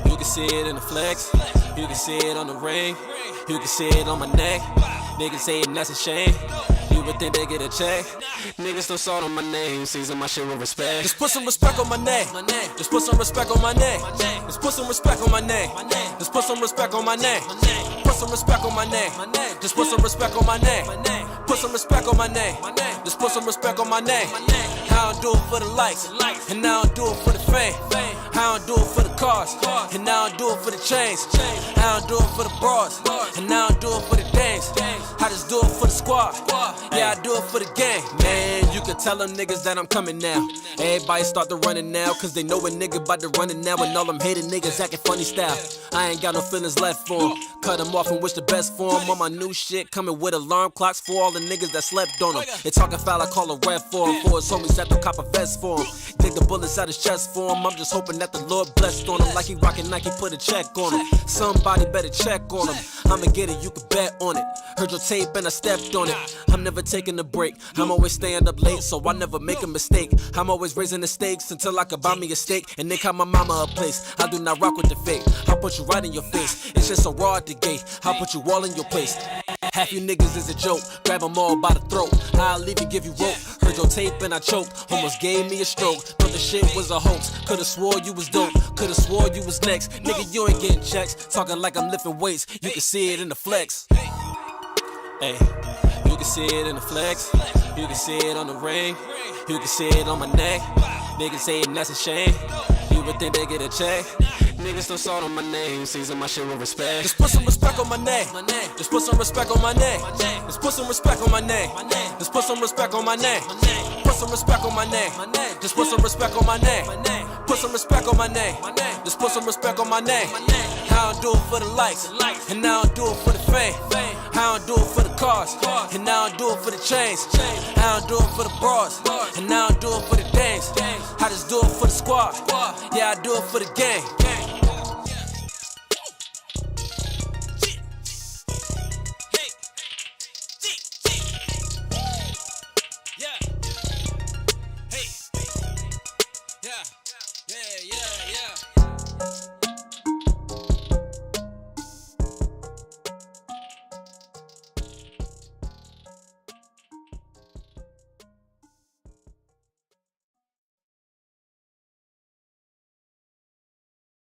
you can see it in the flex. You can see it on the ring. You can see it on my neck. Niggas saying that's a shame. You would think they get a check. Niggas don't salt on my name. Season my shit with respect. Just put some respect on my name. Just put some respect on my name. Just put some respect on my name. Just put some respect on my name. Put some respect on my name. Just put some respect on my name. Put some respect on my name. Just put some respect on my name. I don't do it for the likes, and I don't do it for the fame. I don't do it for the cars, and I don't do it for the chains. I don't do it for the bras, and I don't do it for the dames. I just do it for the squad. Yeah, I do it for the gang. Man, you can tell them niggas that I'm coming now. Everybody start to running now, cause they know a nigga about to run it now. And all them hating niggas acting funny style. I ain't got no feelings left for them. Cut them off and wish the best for them. On my new shit, coming with alarm clocks for all the niggas that slept on them. They talking foul, I call a ref for him. For his homies that the cop a vest for him. Dig the bullets out his chest for him. I'm just hoping that the Lord blessed on him. Like he rockin' Nike, put a check on him. Somebody better check on him. I'ma get it, you can bet on it. Heard your tape and I stepped on it. I'm never taking a break. I'm always staying up late, so I never make a mistake. I'm always raising the stakes until I can buy me a steak and then call my mama a place. I do not rock with the fake. I'll put you right in your face. It's just so raw at the gate. I'll put you all in your place. Half you niggas is a joke. Grab them all by the throat. I'll even give you rope. Heard your tape and I choked. Almost gave me a stroke. Thought the shit was a hoax. Could've swore you was dope. Could've swore you was next. Nigga, you ain't getting checks. Talking like I'm lifting weights. You can see it in the flex. Hey, you can see it in the flex. You can see it on the ring. You can see it on my neck. Niggas saying that's a shame. You would think they get a check. Niggas don't salt on my name, season my shit with respect. Just put some respect on my name. Just put some respect on my name. Just put some respect on my name. Just put some respect on my name. Put some respect on my name. Just put some respect on my name. Put some respect on my name. Just put some respect on my name. I don't do it for the likes, and I don't do it for the fame. I don't do it for the cars, and I don't do it for the chains. I don't do it for the bras, and I don't do it for the dames. I just do it for the squad. Yeah, I do it for the gang. Yeah.